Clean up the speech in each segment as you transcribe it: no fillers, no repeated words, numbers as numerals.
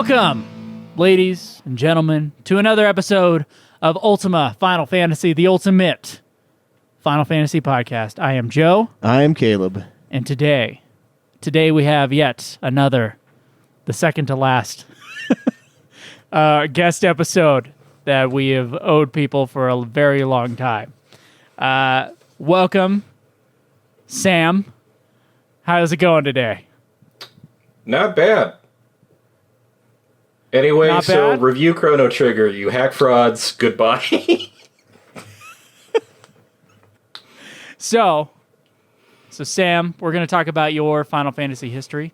Welcome, ladies and gentlemen, to another episode of Ultima Final Fantasy, the ultimate Final Fantasy podcast. I am Joe. I am Caleb. And today we have yet another, the second to last guest episode that we have owed people for a very long time. Welcome, Sam. How's it going today? Not bad. Anyway, Not so bad? review Chrono Trigger. You hack frauds. Goodbye. So Sam, we're going to talk about your Final Fantasy history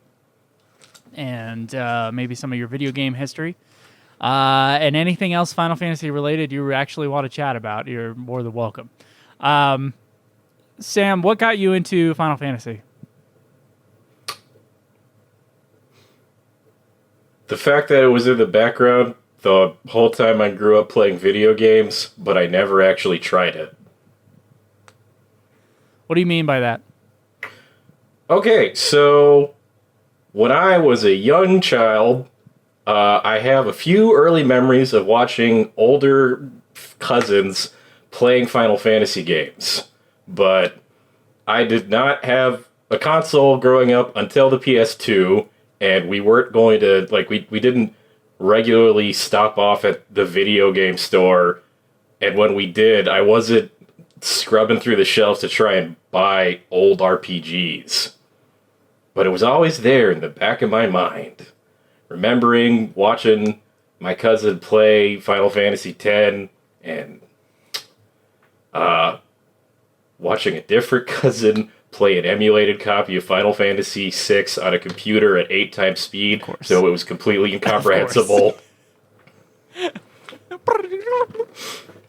and maybe some of your video game history. And anything else Final Fantasy related you actually want to chat about, you're more than welcome. Sam, what got you into Final Fantasy? The fact that it was in the background the whole time I grew up playing video games, but I never actually tried it. What do you mean by that? Okay, so when I was a young child, I have a few early memories of watching older cousins playing Final Fantasy games, but I did not have a console growing up until the PS2, and we weren't going to, we didn't regularly stop off at the video game store, and when we did, I wasn't scrubbing through the shelves to try and buy old RPGs. But it was always there in the back of my mind. Remembering watching my cousin play Final Fantasy X and watching a different cousin play an emulated copy of Final Fantasy VI on a computer at 8 times speed, so it was completely incomprehensible.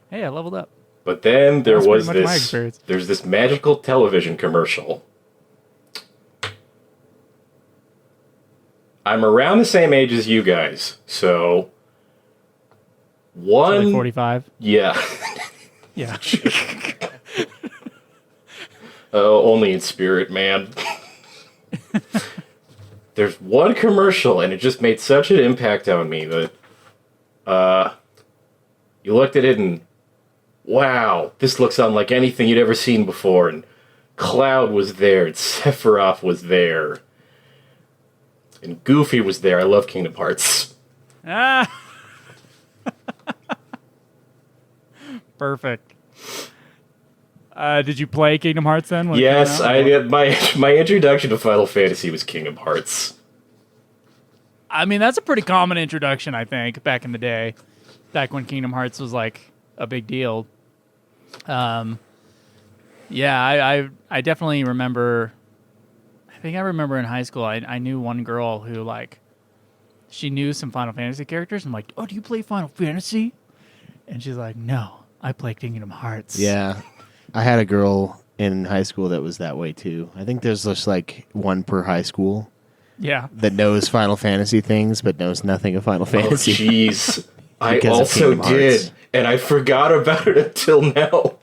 Hey, I leveled up. But then there's this magical television commercial. I'm around the same age as you guys, so Like 45. Yeah. Yeah. Oh, only in spirit, man. There's one commercial, and it just made such an impact on me that you looked at it and, wow, this looks unlike anything you'd ever seen before. And Cloud was there, and Sephiroth was there, and Goofy was there. I love Kingdom Hearts. Ah. Perfect. Did you play Kingdom Hearts then? Yes, I did. My introduction to Final Fantasy was Kingdom Hearts. I mean, that's a pretty common introduction, I think, back in the day. Back when Kingdom Hearts was, like, a big deal. Yeah, I definitely remember... I think I remember in high school, I knew one girl who, like... She knew some Final Fantasy characters. I'm like, oh, do you play Final Fantasy? And she's like, no, I play Kingdom Hearts. Yeah. I had a girl in high school that was that way, too. I think there's just, like, one per high school. Yeah. That knows Final Fantasy things, but knows nothing of Final Fantasy. Oh, jeez. I also did, and I forgot about it until now.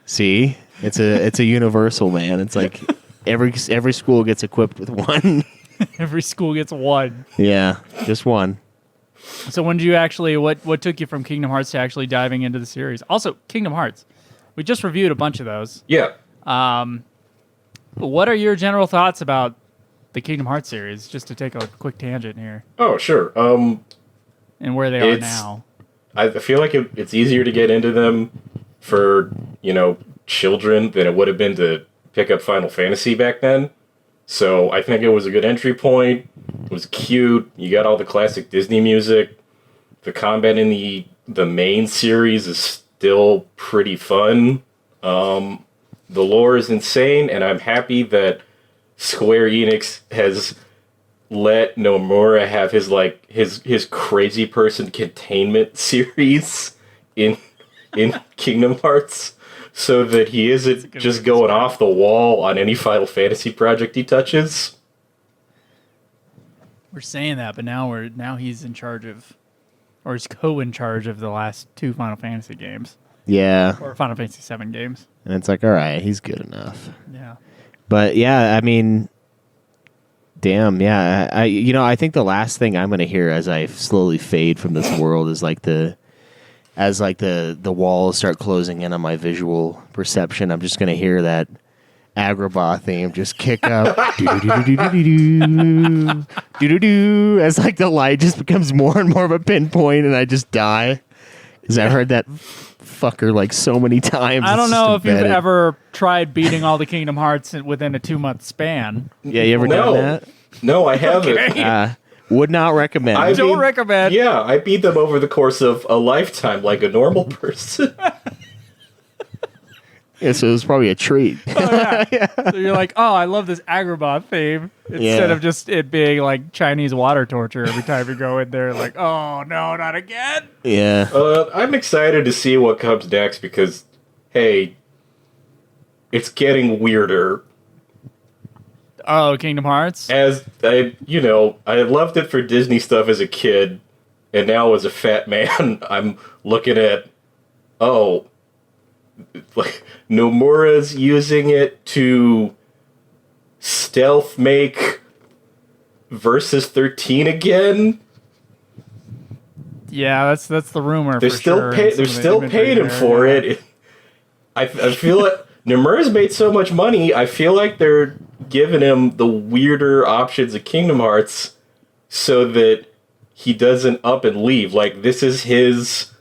See? It's a universal, man. It's like every school gets equipped with one. Every school gets one. Yeah, just one. So when did you actually, what took you from Kingdom Hearts to actually diving into the series? Also, Kingdom Hearts. We just reviewed a bunch of those. Yeah. What are your general thoughts about the Kingdom Hearts series? Just to take a quick tangent here. Oh, sure. And where they are now. I feel like it's easier to get into them for, children than it would have been to pick up Final Fantasy back then. So I think it was a good entry point. It was cute. You got all the classic Disney music. The combat in the main series is still pretty fun. The lore is insane, and I'm happy that Square Enix has let Nomura have his crazy person containment series in Kingdom Hearts, so that he isn't just going off the wall on any Final Fantasy project he touches. We're saying that, but now he's in charge of, or he's co-in charge of the last 2 Final Fantasy games. Yeah. Or Final Fantasy 7 games. And it's like, all right, he's good enough. Yeah. But yeah, I mean, Damn, yeah. I think the last thing I'm going to hear as I slowly fade from this world is the walls start closing in on my visual perception. I'm just going to hear that Agrabah theme just kick up. Do-do-do-do-do-do. As the light just becomes more and more of a pinpoint and I just die. Because I've heard that fucker so many times. I don't It's know just if you've embedded. ever tried beating all the Kingdom Hearts within a 2-month span. Yeah, you ever No. done that? No, I haven't. Okay. Would not recommend. I Don't mean, recommend. Yeah, I beat them over the course of a lifetime like a normal person. Yeah, so it was probably a treat. Oh, yeah. So you're like, oh, I love this Agrabah theme. Instead Yeah. of just it being like Chinese water torture every time you go in there, like, oh, no, not again. Yeah. I'm excited to see what comes next because, hey, it's getting weirder. Oh, Kingdom Hearts? As I loved it for Disney stuff as a kid, and now as a fat man, I'm looking at, Nomura's using it to stealth make Versus 13 again. Yeah, that's the rumor. They're for still sure. they're still paying him for it. I feel like Nomura's made so much money. I feel like they're giving him the weirder options of Kingdom Hearts so that he doesn't up and leave. Like this is his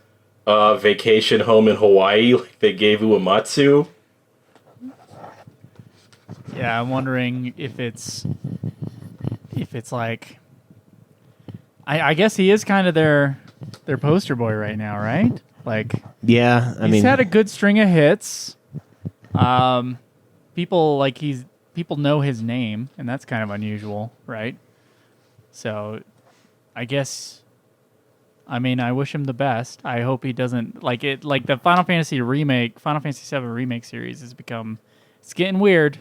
vacation home in Hawaii, like they gave Uematsu. Yeah, I'm wondering if it's like, I guess he is kind of their poster boy right now, right? Like, Yeah. he's had a good string of hits. People know his name, and that's kind of unusual, right? So, I guess, I wish him the best. I hope he doesn't like the Final Fantasy VII remake series it's getting weird.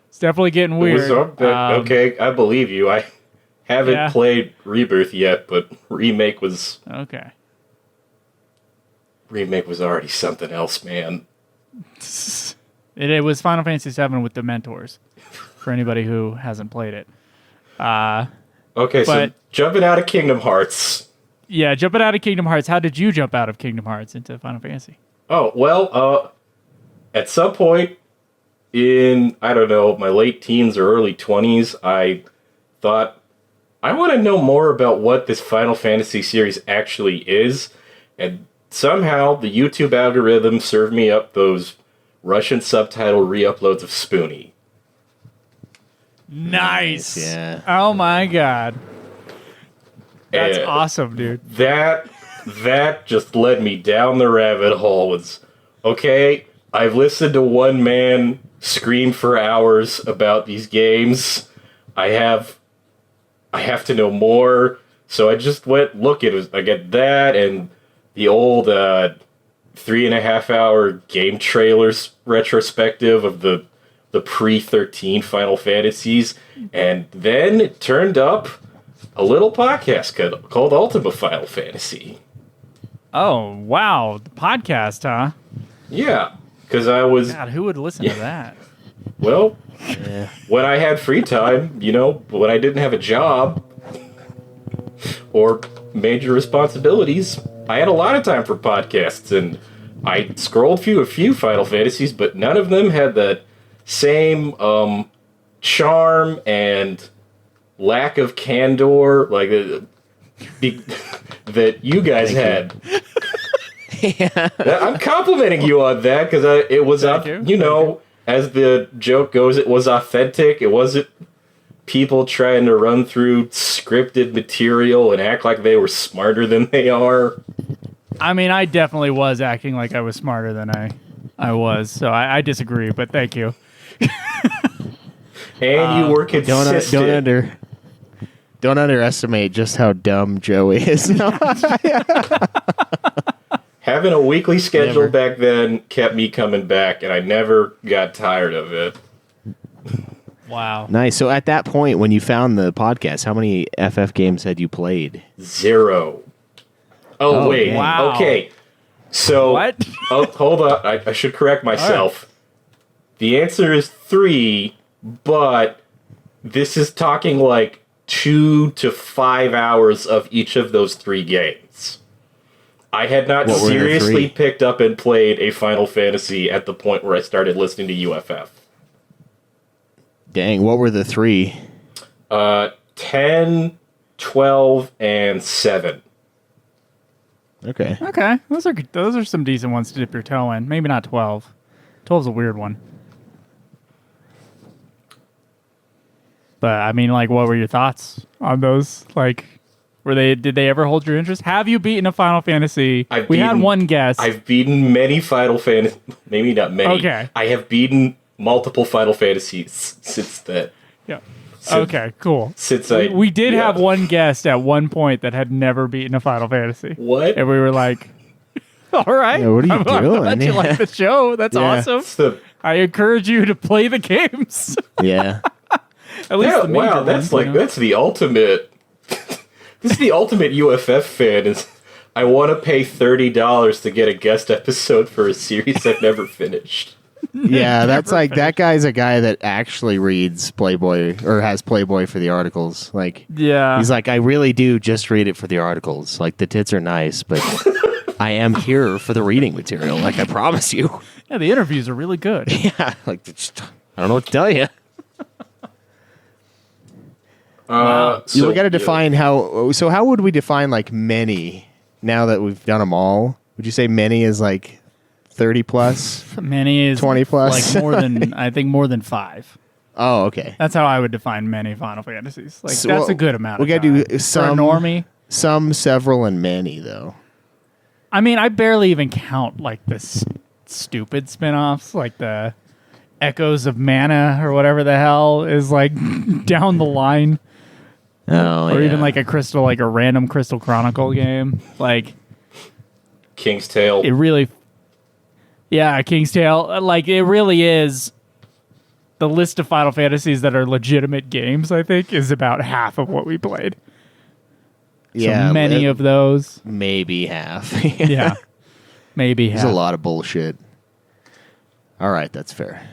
It's definitely getting weird. Okay, I believe you. I haven't played Rebirth yet, but remake was Okay. already something else, man. It was Final Fantasy VII with the mentors. For anybody who hasn't played it. Okay, so But- jumping out of Kingdom Hearts. Yeah, jumping out of Kingdom Hearts. How did you jump out of Kingdom Hearts into Final Fantasy? Oh, well, at some point in, I don't know, my late teens or early 20s, I thought, I want to know more about what this Final Fantasy series actually is. And somehow the YouTube algorithm served me up those Russian subtitle re-uploads of Spoonie. Nice. Yeah. Oh my god. That's And awesome, dude. That just led me down the rabbit hole. Was okay. I've listened to one man scream for hours about these games. I have to know more. So I just went look at it. I get that and the old 3.5 hour game trailers retrospective of the pre-13 Final Fantasies, and then it turned up a little podcast called Ultima Final Fantasy. Oh, wow. The podcast, huh? Yeah, because I was, God, who would listen to that? well, when I had free time, when I didn't have a job or major responsibilities, I had a lot of time for podcasts, and I scrolled through a few Final Fantasies, but none of them had that same charm and lack of candor that you guys had. I'm complimenting you on that because it was Thank you. As the joke goes, it was authentic. It wasn't people trying to run through scripted material and act like they were smarter than they are. I definitely was acting like I was smarter than I was, so I disagree, but thank you. And you were consistent. Don't underestimate just how dumb Joe is. Having a weekly schedule Never. back then kept me coming back, and I never got tired of it. Wow. Nice. So at that point, when you found the podcast, how many FF games had you played? 0. Oh, wait. wow. Okay. So, What? hold on. I should correct myself. The answer is 3, but this is talking like 2 to 5 hours of each of those 3 games. I had not What were the seriously 3? picked up and played a Final Fantasy at the point where I started listening to UFF. Dang, what were the 3? 10, 12, and 7. Okay. Okay, those are some decent ones to dip your toe in. Maybe not 12. 12's a weird one. But I mean, like, what were your thoughts on those? Like, did they ever hold your interest? Have you beaten a Final Fantasy? We had one guess. I've beaten many Final Fantasy. Maybe not many. Okay. I have beaten multiple Final Fantasies since then. Yeah. Okay, cool. Since We did have one guest at one point that had never beaten a Final Fantasy. What? And we were like, all right. Yeah, what are you I'm doing? glad you like the show. That's Yeah. awesome. It's the- I encourage you to play the games. Yeah. At least Yeah, the major wow, ones, that's you like know? that's the ultimate. This is the ultimate UFF fan. Is I want to pay $30 to get a guest episode for a series I've never finished. Yeah, that's like that guy's a guy that actually reads Playboy or has Playboy for the articles. Like, Yeah. he's like, I really do just read it for the articles. Like, the tits are nice, but I am here for the reading material. Like, I promise you. Yeah, the interviews are really good. Yeah, like, just, I don't know what to tell you. So We got to define how. So, how would we define like many now that we've done them all? Would you say many is like 30 plus? Many is 20 plus? like more than I think more than 5. Oh, okay. That's how I would define many Final Fantasies. Like So, that's well, a good amount. we of gotta do time. some- For a normie. Some, several, and many though. I mean, I barely even count like the stupid spin-offs, like the Echoes of Mana or whatever the hell is like down the line, Oh, or even like a random Crystal Chronicle game. Like King's Tale. it really, yeah, King's Tale. Like it really is. The list of Final Fantasies that are legitimate games, I think, is about half of what we played. yeah, So many of those. maybe half. Yeah. Maybe There's half. a lot of bullshit. All right, that's fair.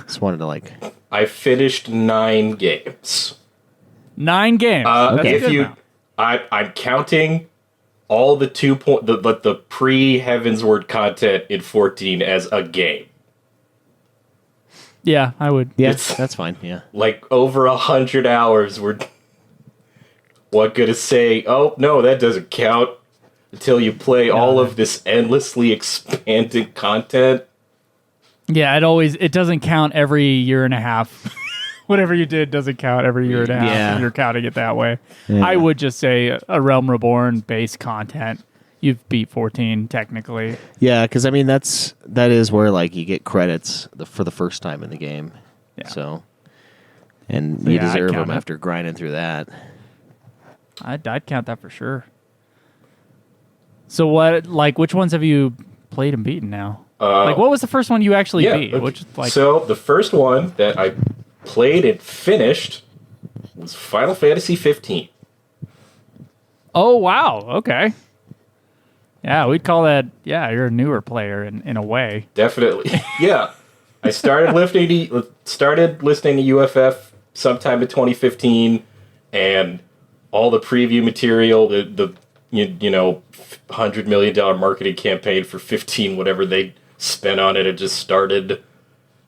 Just wanted to like. I finished 9 games. 9 games. That's a If good you, amount. I'm counting all the the pre Heavensward content in 14 as a game. Yeah, I would. Yeah, It's- that's fine. Yeah. Like over 100 hours. We're what gonna say? Oh no, that doesn't count until you play all of this endlessly expanding content. Yeah, it doesn't count every year and a half. Whatever you did doesn't count every year and a half. Yeah. If you're counting it that way. Yeah. I would just say a Realm Reborn base content. You've beat 14 technically. Yeah, because I mean that is where like you get credits for the first time in the game. Yeah. So, and you Yeah, I'd deserve count them it. after grinding through that. I'd count that for sure. So which ones have you played and beaten now? Like what was the first one you actually beat? okay. Which So the first one that I played and finished was Final Fantasy 15. Oh wow, okay. Yeah, we'd call that you're a newer player in a way. Definitely. Yeah. I started listening to UFF sometime in 2015, and all the preview material, the $100 million marketing campaign for 15, whatever they spent on it, just started.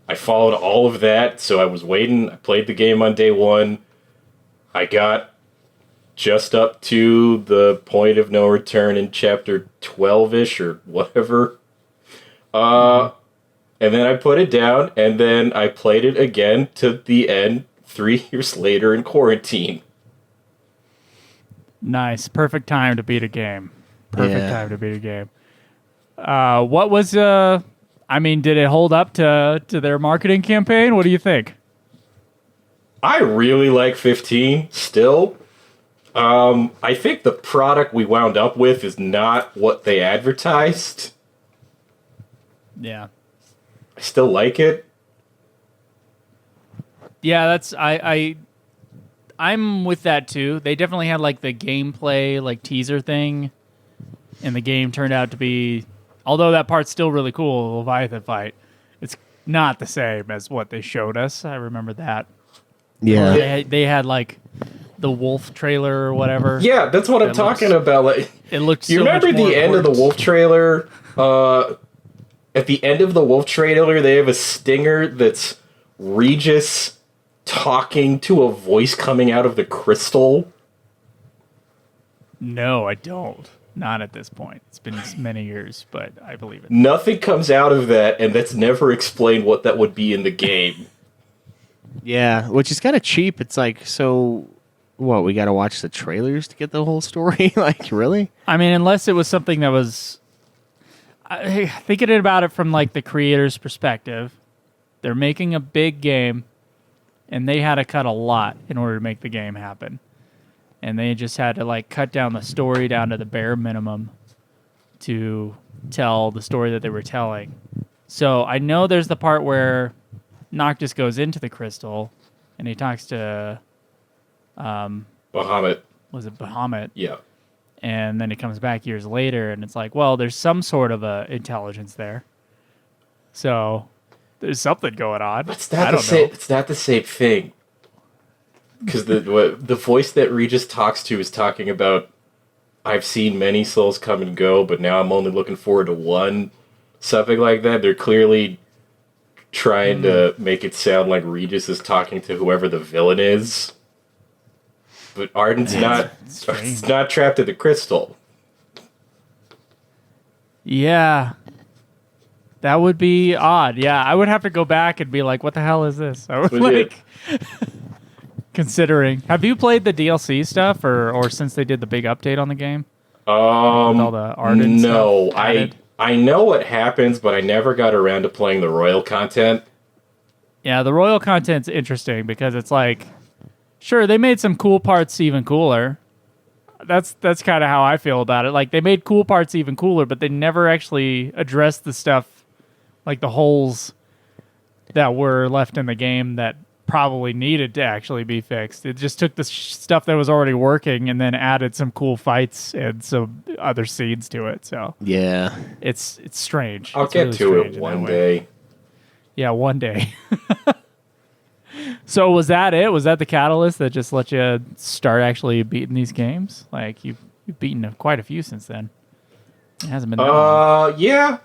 I followed all of that, so I was waiting. I played the game on day one. I got just up to the point of no return in chapter 12-ish or whatever. And then I put it down, and then I played it again to the end 3 years later in quarantine. Nice. Perfect time to beat a game. Perfect Yeah. time to beat a game. What was did it hold up to their marketing campaign? What do you think? I really like 15 still. I think the product we wound up with is not what they advertised. Yeah. I still like it. Yeah, that's I'm with that too. They definitely had like the gameplay like teaser thing, and the game turned out to be, although that part's still really cool, the Leviathan fight, it's not the same as what they showed us. I remember that. Yeah. They had like the wolf trailer or whatever. Yeah, that's what I'm That talking looks- about. Like, It looked. you so remember much more the end of the important. wolf trailer? At the end of the wolf trailer, they have a stinger that's Regis talking to a voice coming out of the crystal. No, I don't. Not at this point. It's been many years, but I believe it. Nothing comes out of that, and that's never explained what that would be in the game. Yeah, which is kind of cheap. It's like, so what? We got to watch the trailers to get the whole story? Like, really? I mean, unless it was something that was. Thinking about it from like the creator's perspective, they're making a big game, and they had to cut a lot in order to make the game happen, and they just had to like cut down the story down to the bare minimum to tell the story that they were telling. So I know there's the part where Noctis goes into the crystal, and he talks to Bahamut. was it Bahamut? Yeah. And then it comes back years later, and it's like, well, there's some sort of a intelligence there, so there's something going on. But it's I not the don't same. know. It's not the same thing. Because the voice that Regis talks to is talking about, I've seen many souls come and go, but now I'm only looking forward to one. Something like that. They're clearly trying to make it sound like Regis is talking to whoever the villain is. But Arden's strange. not trapped in the crystal. Yeah, that would be odd. Yeah, I would have to go back and be like, what the hell is this? I would Legit. considering. Have you played the DLC stuff, or since they did the big update on the game? With all the Arden No, stuff added? I know what happens, but I never got around to playing the royal content. Yeah, the royal content's interesting because it's like, sure, they made some cool parts even cooler. That's kind of how I feel about it. Like, they made cool parts even cooler, but they never actually addressed the stuff, like the holes that were left in the game that probably needed to actually be fixed. It just took the stuff that was already working and then added some cool fights and some other scenes to it. So Yeah. it's strange. I'll It's get really to strange it in one that way. day. Yeah, one day. So was that it? Was that the catalyst that just let you start actually beating these games? Like you've beaten quite a few since then. It hasn't been that long. Yeah.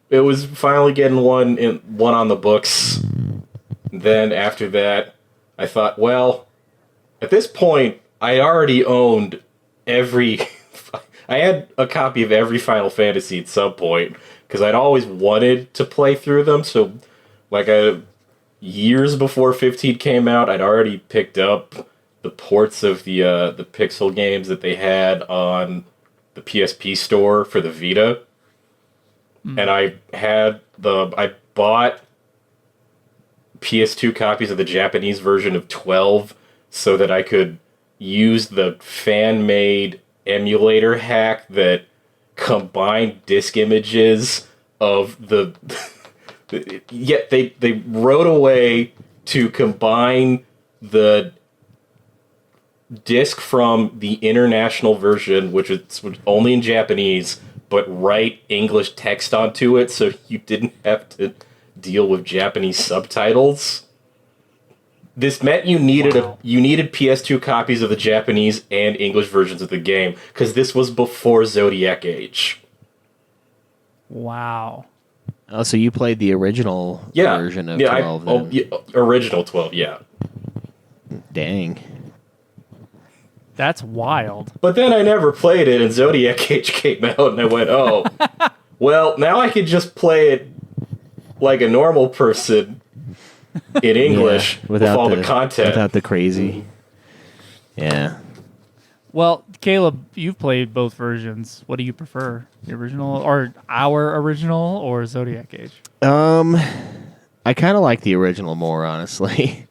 It was finally getting one on the books. Then after that, I thought, well, at this point, I already owned every. I had a copy of every Final Fantasy at some point because I'd always wanted to play through them. So, like, years before 15 came out, I'd already picked up the ports of the Pixel games that they had on the PSP store for the Vita. And I bought PS2 copies of the Japanese version of 12 so that I could use the fan-made emulator hack that combined disc images of the... Yet they wrote a way to combine the disc from the international version, which is only in Japanese, but write English text onto it so you didn't have to deal with Japanese subtitles. This meant you needed PS2 copies of the Japanese and English versions of the game, because this was before Zodiac Age. Wow. Oh, so you played the original version of 12 then. Original 12, yeah. Dang. That's wild. But then I never played it, and Zodiac Age came out, and I went, oh, well, now I can just play it like a normal person in English with all the content. Without the crazy. Yeah. Well, Caleb, you've played both versions. What do you prefer? The original or our original or Zodiac Age? I kind of like the original more, honestly.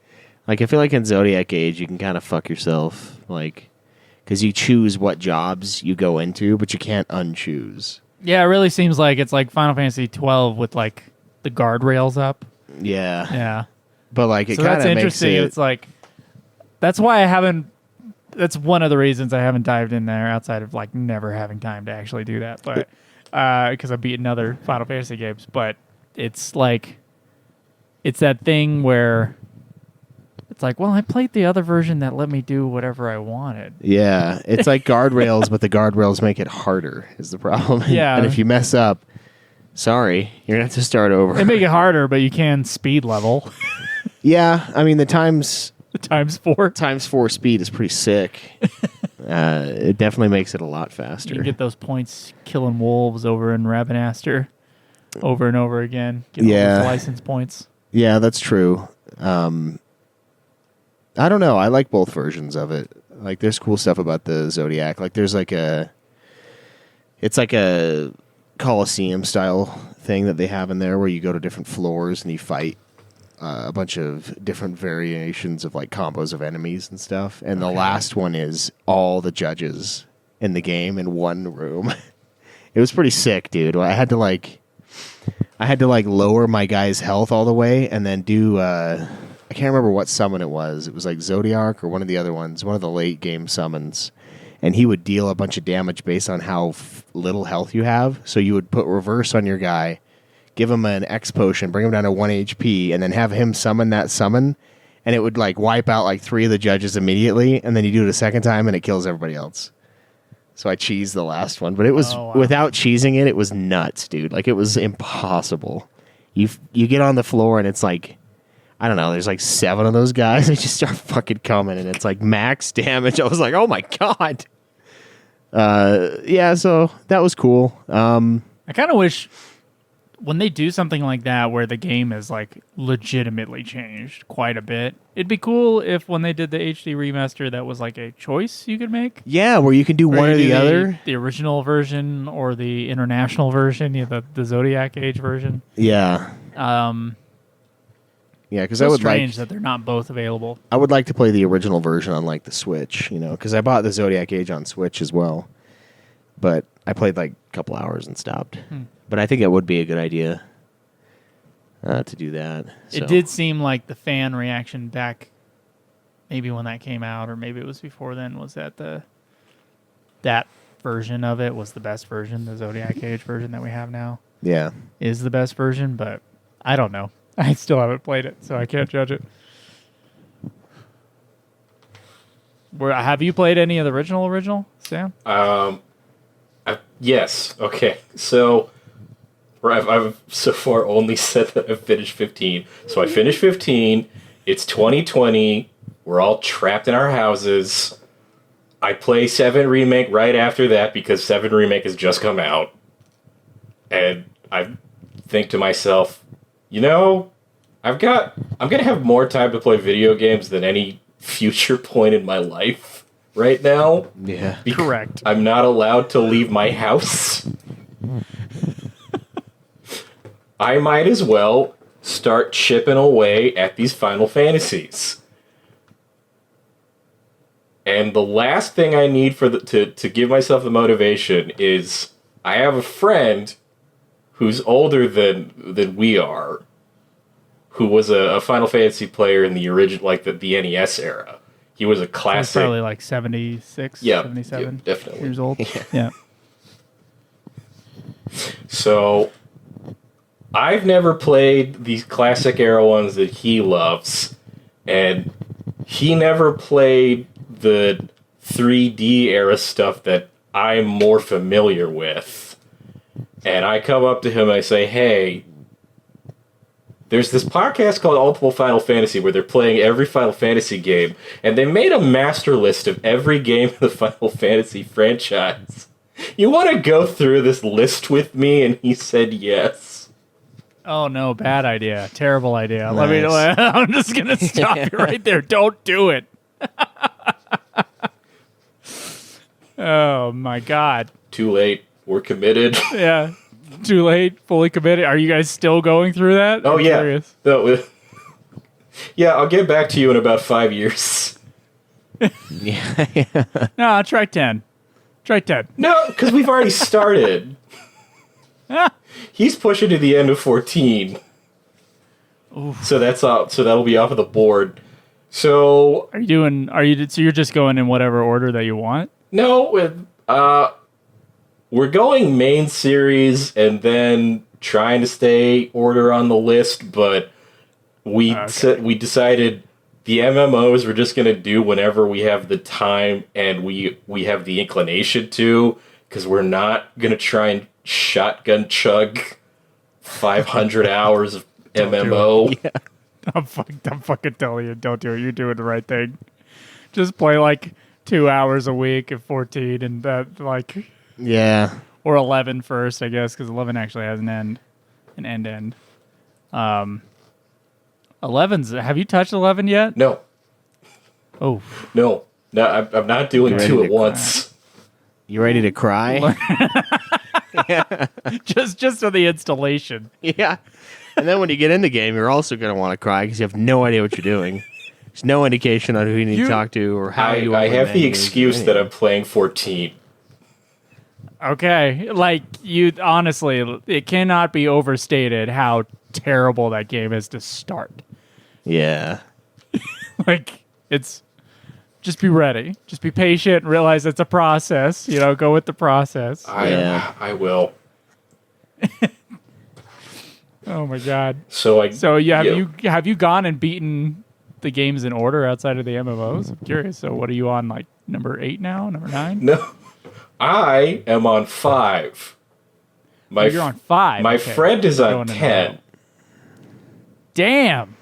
Like, I feel like in Zodiac Age, you can kind of fuck yourself, like, because you choose what jobs you go into, but you can't unchoose. Yeah, it really seems like it's like Final Fantasy 12 with like the guardrails up. Yeah. Yeah. But like, it So kind that's of makes interesting. it... It's like that's why I haven't. That's one of the reasons I haven't dived in there outside of like never having time to actually do that. But because I've beaten other Final Fantasy games, but it's like it's that thing where It's like, well, I played the other version that let me do whatever I wanted. Yeah, it's like guardrails, but the guardrails make it harder is the problem. Yeah. And if you mess up, sorry, you're going to have to start over. They make it harder, but you can speed level. Yeah, I mean, the times Times 4. times 4 speed is pretty sick. It definitely makes it a lot faster. You can get those points killing wolves over in Ravenaster over and over again. Get all those license points. Yeah, that's true. I don't know. I like both versions of it. Like, there's cool stuff about the Zodiac. Like, there's like it's like a Coliseum style thing that they have in there where you go to different floors and you fight a bunch of different variations of like combos of enemies and stuff. And the last one is all the judges in the game in one room. It was pretty sick, dude. I had to like lower my guy's health all the way and then do I can't remember what summon it was. It was like Zodiac or one of the other ones, one of the late game summons. And he would deal a bunch of damage based on how little health you have. So you would put reverse on your guy, give him an X potion, bring him down to 1 HP, and then have him summon that summon, and it would like wipe out like 3 of the judges immediately, and then you do it a second time, and it kills everybody else. So I cheesed the last one, but it was without cheesing it, it was nuts, dude. Like it was impossible. You get on the floor, and it's like, I don't know, there's like 7 of those guys. They just start fucking coming, and it's like max damage. I was like, oh my god. Yeah, so that was cool. I kind of wish when they do something like that where the game is like legitimately changed quite a bit, it'd be cool if when they did the HD remaster that was like a choice you could make. Yeah, where you can do one or the other. The original version or the international version, the Zodiac Age version. Yeah. Yeah, because I would strange that they're not both available. I would like to play the original version on like the Switch, because I bought the Zodiac Age on Switch as well. But I played like a couple hours and stopped. But I think it would be a good idea to do that. So. It did seem like the fan reaction back, maybe when that came out, or maybe it was before then, was that that version of it was the best version. The Zodiac Age version that we have now, is the best version. But I don't know. I still haven't played it, so I can't judge it. Have you played any of the original, Sam? Yes. Okay. So I've so far only said that I've finished 15. So I finished 15. It's 2020. We're all trapped in our houses. I play 7 Remake right after that because 7 Remake has just come out. And I think to myself, I'm going to have more time to play video games than any future point in my life right now. Yeah. Correct. I'm not allowed to leave my house. I might as well start chipping away at these Final Fantasies. And the last thing I need to give myself the motivation is I have a friend who's older than we are, who was a Final Fantasy player in the original, like the NES era. He was a classic. He was probably like 76, 77 definitely. years old. Yeah. So, I've never played these classic era ones that he loves, and he never played the 3D era stuff that I'm more familiar with. And I come up to him and I say, hey, there's this podcast called Ultimate Final Fantasy where they're playing every Final Fantasy game, and they made a master list of every game in the Final Fantasy franchise. You want to go through this list with me? And he said yes. Oh, no, bad idea. Terrible idea. Nice. I'm just going to stop you right there. Don't do it. Oh, my God. Too late. We're committed. Yeah. Too late. Fully committed. Are you guys still going through that? Oh, I'm yeah. curious. No, yeah, I'll get back to you in about 5 years. Yeah. No, try 10. Try 10. No, because we've already started. He's pushing to the end of 14. Oof. So that's out. So that'll be off of the board. So So you're just going in whatever order that you want? no, we're going main series and then trying to stay order on the list, but we decided the MMOs we're just gonna do whenever we have the time and we have the inclination to, because we're not gonna try and shotgun chug 500 hours of MMO. Yeah. I'm fucking telling you, don't do it. You're doing the right thing. Just play like 2 hours a week at 14 and that like Yeah. or 11 first, I guess, because 11 actually has an end. 11's. Have you touched 11 yet? No, Oh, no, I'm not doing Ready two to at once. You ready to cry? just for the installation. Yeah. And then when you get in the game, you're also going to want to cry because you have no idea what you're doing. There's no indication on who you need to talk to or how you. I have the menus or excuse that anything. I'm playing 14. Okay, like you honestly, it cannot be overstated how terrible that game is to start. Yeah. Like it's just be ready, just be patient, and realize it's a process. You know, go with the process. Yeah. I will. Oh my god. So Have you gone and beaten the games in order outside of the MMOs? I'm curious. So what are you on, like number 8 now, number 9? No, I am on 5. You're on 5. My Okay. friend is on Going in 10. Damn.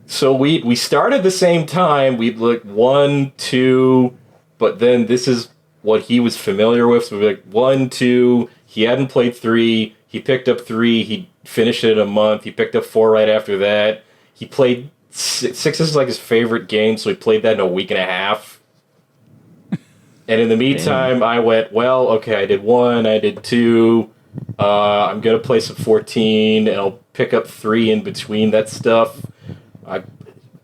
So we started the same time. We'd look 1, 2, but then this is what he was familiar with. So we'd be like 1, 2. He hadn't played 3. He picked up 3. He finished it in a month. He picked up 4 right after that. He played 6. This is like his favorite game, so he played that in a week and a half. And in the meantime, I went, well, okay, I did 1, I did 2. I'm going to play some 14, and I'll pick up 3 in between that stuff.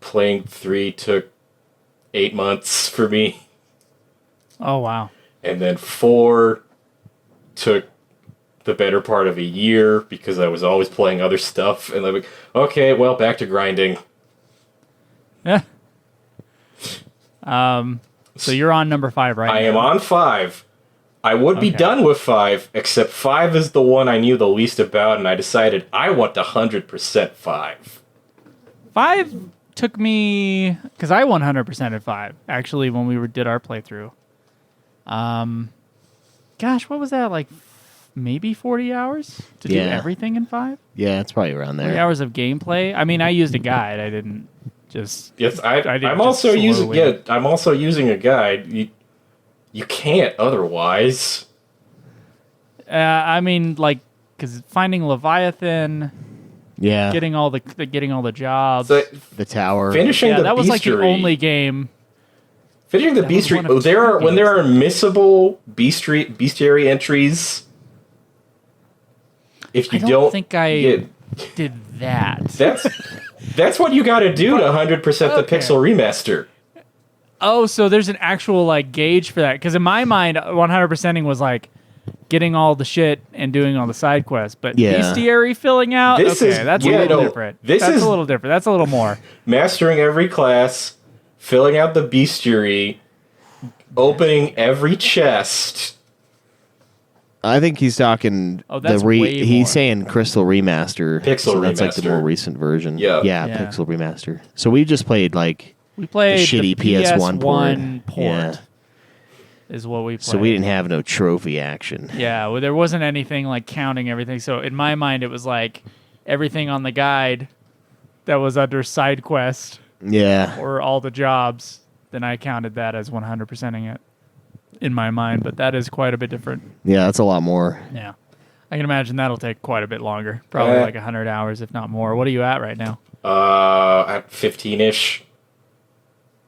Playing 3 took 8 months for me. Oh wow. And then 4 took the better part of a year because I was always playing other stuff. And I'm like, okay, well, back to grinding. Yeah. So you're on number 5 right now. I am on 5. I would be done with 5, except 5 is the one I knew the least about, and I decided I want 100% 5. 5 took me because I 100% at 5 actually when we did our playthrough. Gosh, what was that like? Maybe 40 hours to do everything in 5. Yeah, it's probably around there. 40 hours of gameplay. I mean, I used a guide. I didn't just. Yes, didn't I'm just also using. slowly- Yeah, I'm also using a guide. You can't otherwise. I mean, like, because finding Leviathan, Yeah. getting all the jobs. The tower. Finishing Yeah, the that was like the bestiary. only game. Finishing the that was one of bestiary. two When there are games. missable bestiary entries. If you I don't think I get- did that. that's what you got to do to 100% the Okay. pixel remaster. Oh, so there's an actual like gauge for that? Because in my mind, 100%ing was like getting all the shit and doing all the side quests, but Yeah. bestiary filling out. This Okay, is- that's yeah, a little no, different. this That's is- a little different. That's a little more. Mastering every class, filling out the bestiary, opening every chest. I think he's talking Oh, that's the way he's more. saying Crystal Remaster. Pixel so that's like the Remaster. more recent version. Yeah. Yeah, Yeah. Pixel Remaster. So we just played like We played shitty the PS1 PS1 port. Yeah. Is what we played. So we didn't have no trophy action. Yeah, well, there wasn't anything like counting everything. So in my mind, it was like everything on the guide that was under side quest Yeah. or all the jobs. Then I counted that as 100%ing it in my mind. But that is quite a bit different. Yeah, that's a lot more. Yeah, I can imagine that'll take quite a bit longer. Probably like 100 hours, if not more. What are you at right now? At 15-ish.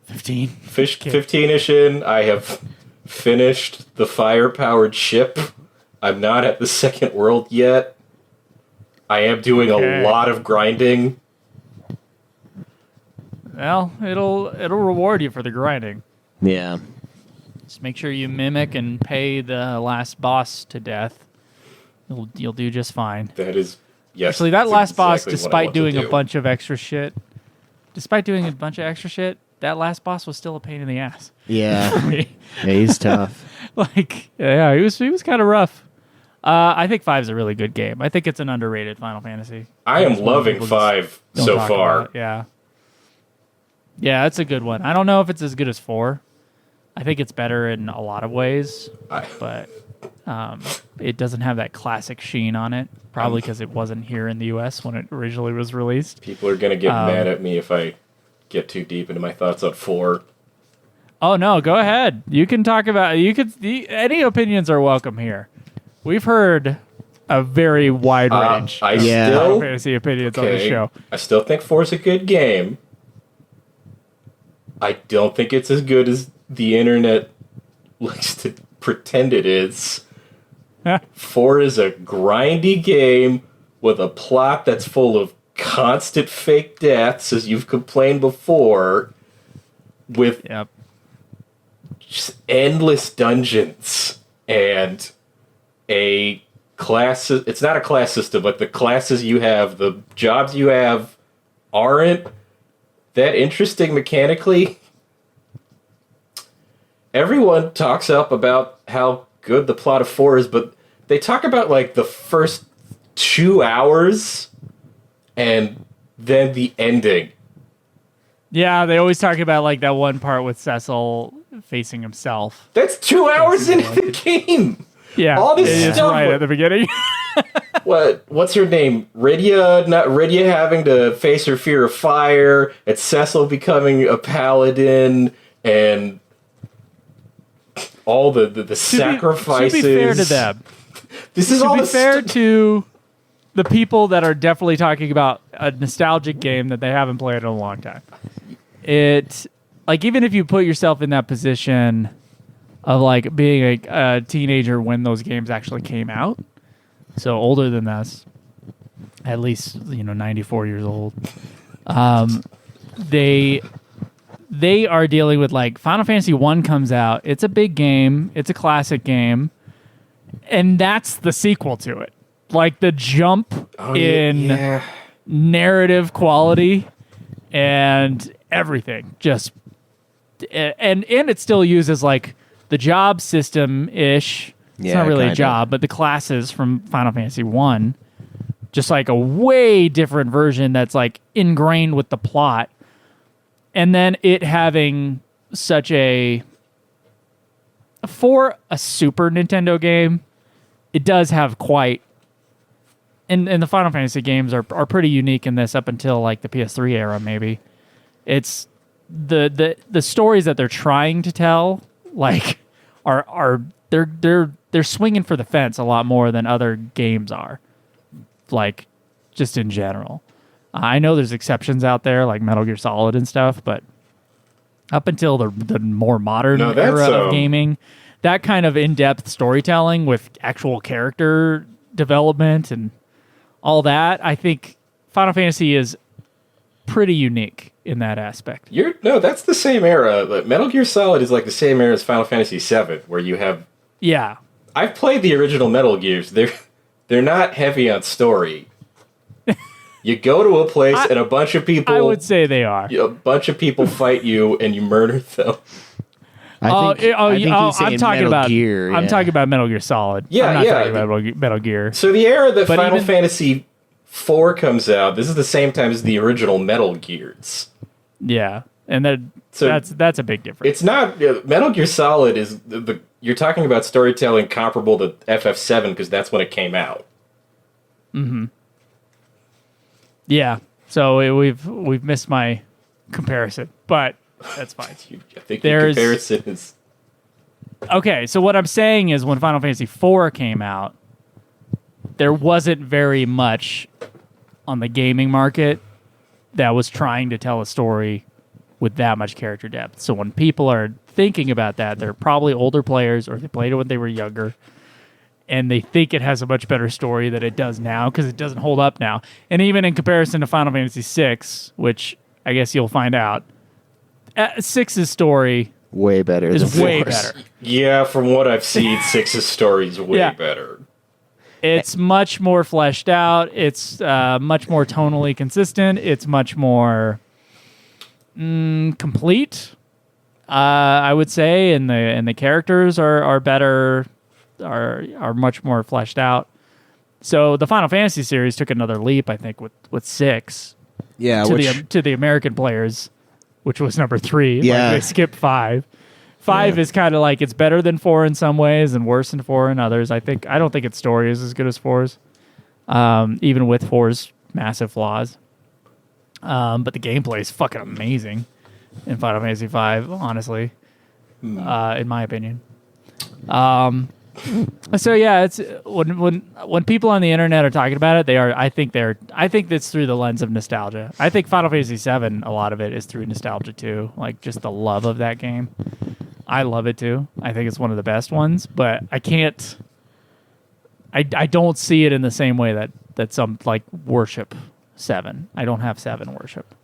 15. 15-ish in. I have finished the fire-powered ship. I'm not at the second world yet. I am doing Okay. a lot of grinding. Well, it'll reward you for the grinding. Yeah. Just make sure you mimic and pay the last boss to death. You'll do just fine. That is, yes. Actually, that that's last boss, exactly what I despite want to doing a do. bunch of extra shit, that last boss was still a pain in the ass. Yeah. Yeah, he's tough. Like, yeah, he was kind of rough. I think 5's a really good game. I think it's an underrated Final Fantasy. I am It's one loving people just 5 don't so talk far. about. Yeah. Yeah, that's a good one. I don't know if it's as good as 4. I think it's better in a lot of ways, but it doesn't have that classic sheen on it. Probably because it wasn't here in the U.S. when it originally was released. People are going to get mad at me if I get too deep into my thoughts on 4. Oh no, go ahead. You can talk about. Any opinions are welcome here. We've heard a very wide range of Final Fantasy opinions on the show. I still think 4 is a good game. I don't think it's as good as the internet likes to pretend it is. 4 is a grindy game with a plot that's full of constant fake deaths, as you've complained before, with just endless dungeons and a class. It's not a class system, but the classes you have, the jobs you have, aren't that interesting mechanically. Everyone talks up about how good the plot of 4 is, but they talk about like the first 2 hours and then the ending. Yeah, they always talk about like that one part with Cecil facing himself. That's 2 hours into the game. Yeah, all this stuff right at the beginning. What's her name? Rydia having to face her fear of fire, and Cecil becoming a paladin, and all the sacrifices. To be fair to them, this is to all be fair to the people that are definitely talking about a nostalgic game that they haven't played in a long time. It, like, even if you put yourself in that position of like being a teenager when those games actually came out, so older than us, at least 94 years old, they are dealing with like Final Fantasy 1 comes out. It's a big game. It's a classic game. And that's the sequel to it. Like the jump in narrative quality and everything. Just and it still uses like the job system-ish. It's not really a job, but the classes from Final Fantasy 1. Just like a way different version that's like ingrained with the plot. And then it having such for a Super Nintendo game, it does have quite, and the Final Fantasy games are pretty unique in this up until like the PS3 era, maybe. It's the stories that they're trying to tell, like, they're swinging for the fence a lot more than other games are, like, just in general. I know there's exceptions out there, like Metal Gear Solid and stuff, but up until the more modern era of gaming, that kind of in-depth storytelling with actual character development and all that, I think Final Fantasy is pretty unique in that aspect. That's the same era. Metal Gear Solid is like the same era as Final Fantasy VII, where you have... Yeah. I've played the original Metal Gears. They're not heavy on story. You go to a place and a bunch of people... I would say they are. A bunch of people fight you and you murder them. I think I'm talking about Gear. I'm talking about Metal Gear Solid. Yeah, I'm not talking about Metal Gear. So the era that Final Fantasy IV comes out, this is the same time as the original Metal Gears. Yeah, and that's a big difference. It's not Metal Gear Solid is you're talking about storytelling comparable to FF7 because that's when it came out. Mm-hmm. Yeah, so we've missed my comparison, but that's fine. I think your comparison is... Okay, so what I'm saying is when Final Fantasy IV came out, there wasn't very much on the gaming market that was trying to tell a story with that much character depth. So when people are thinking about that, they're probably older players or they played it when they were younger, and they think it has a much better story than it does now because it doesn't hold up now. And even in comparison to Final Fantasy VI, which I guess you'll find out, 6's story way better. Is way better. Yeah, from what I've seen, 6's story is way better. It's much more fleshed out. It's much more tonally consistent. It's much more complete, I would say, and the characters are better, are much more fleshed out. So the Final Fantasy series took another leap, I think, with 6. Yeah, to the American players, which was number 3. Yeah. Like, they skipped 5. 5 is kind of like, it's better than 4 in some ways and worse than 4 in others. I don't think its story is as good as 4's, even with 4's massive flaws. But the gameplay is fucking amazing in Final Fantasy 5, honestly, in my opinion. So yeah, it's when people on the internet are talking about it, I think it's through the lens of nostalgia. I think Final Fantasy 7, a lot of it is through nostalgia too, like just the love of that game. I love it too. I think it's one of the best ones, but I don't see it in the same way that some like worship 7. I don't have 7 worship.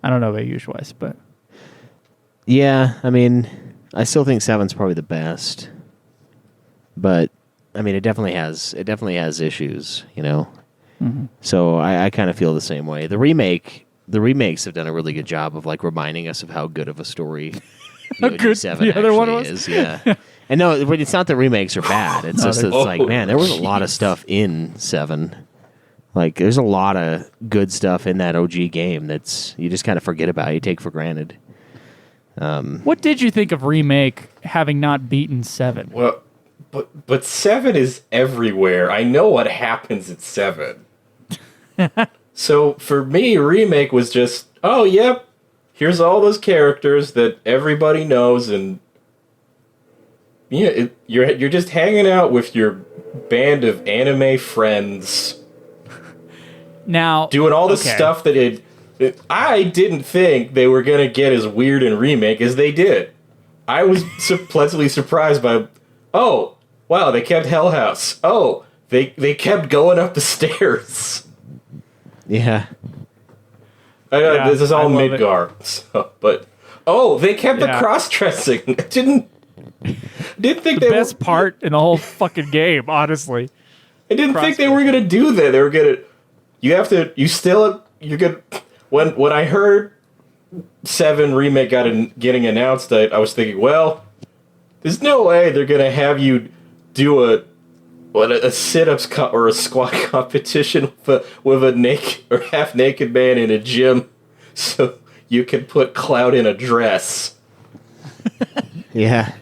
I don't know about you, Schweiss, but Yeah, I mean, I still think 7's probably the best. But I mean, it definitely has issues, you know. Mm-hmm. So I kind of feel the same way. The remakes have done a really good job of like reminding us of how good of a story the OG 7 the other one was. is. Yeah, and no, it's not that remakes are bad. It's just it's like, man, there was a lot of stuff in 7. Like, there's a lot of good stuff in that OG game that's you just kind of forget about, you take for granted. What did you think of Remake having not beaten 7? Well, but 7 is everywhere. I know what happens at 7. So for me, Remake was just, oh, yep, here's all those characters that everybody knows, and yeah, you're just hanging out with your band of anime friends. Now, doing all the stuff that I didn't think they were going to get as weird in Remake as they did. I was pleasantly surprised by, oh, wow, they kept Hell House. Oh, they kept going up the stairs. Yeah. This is all Midgar. So, but, oh, they kept the cross-dressing. I didn't think the best part in the whole fucking game, honestly. I didn't think they were going to do that. They were going to... you're good. When I heard 7 Remake getting announced, I was thinking, well, there's no way they're gonna have you do a sit-ups or a squat competition with a naked or half naked man in a gym, so you can put Cloud in a dress. Yeah,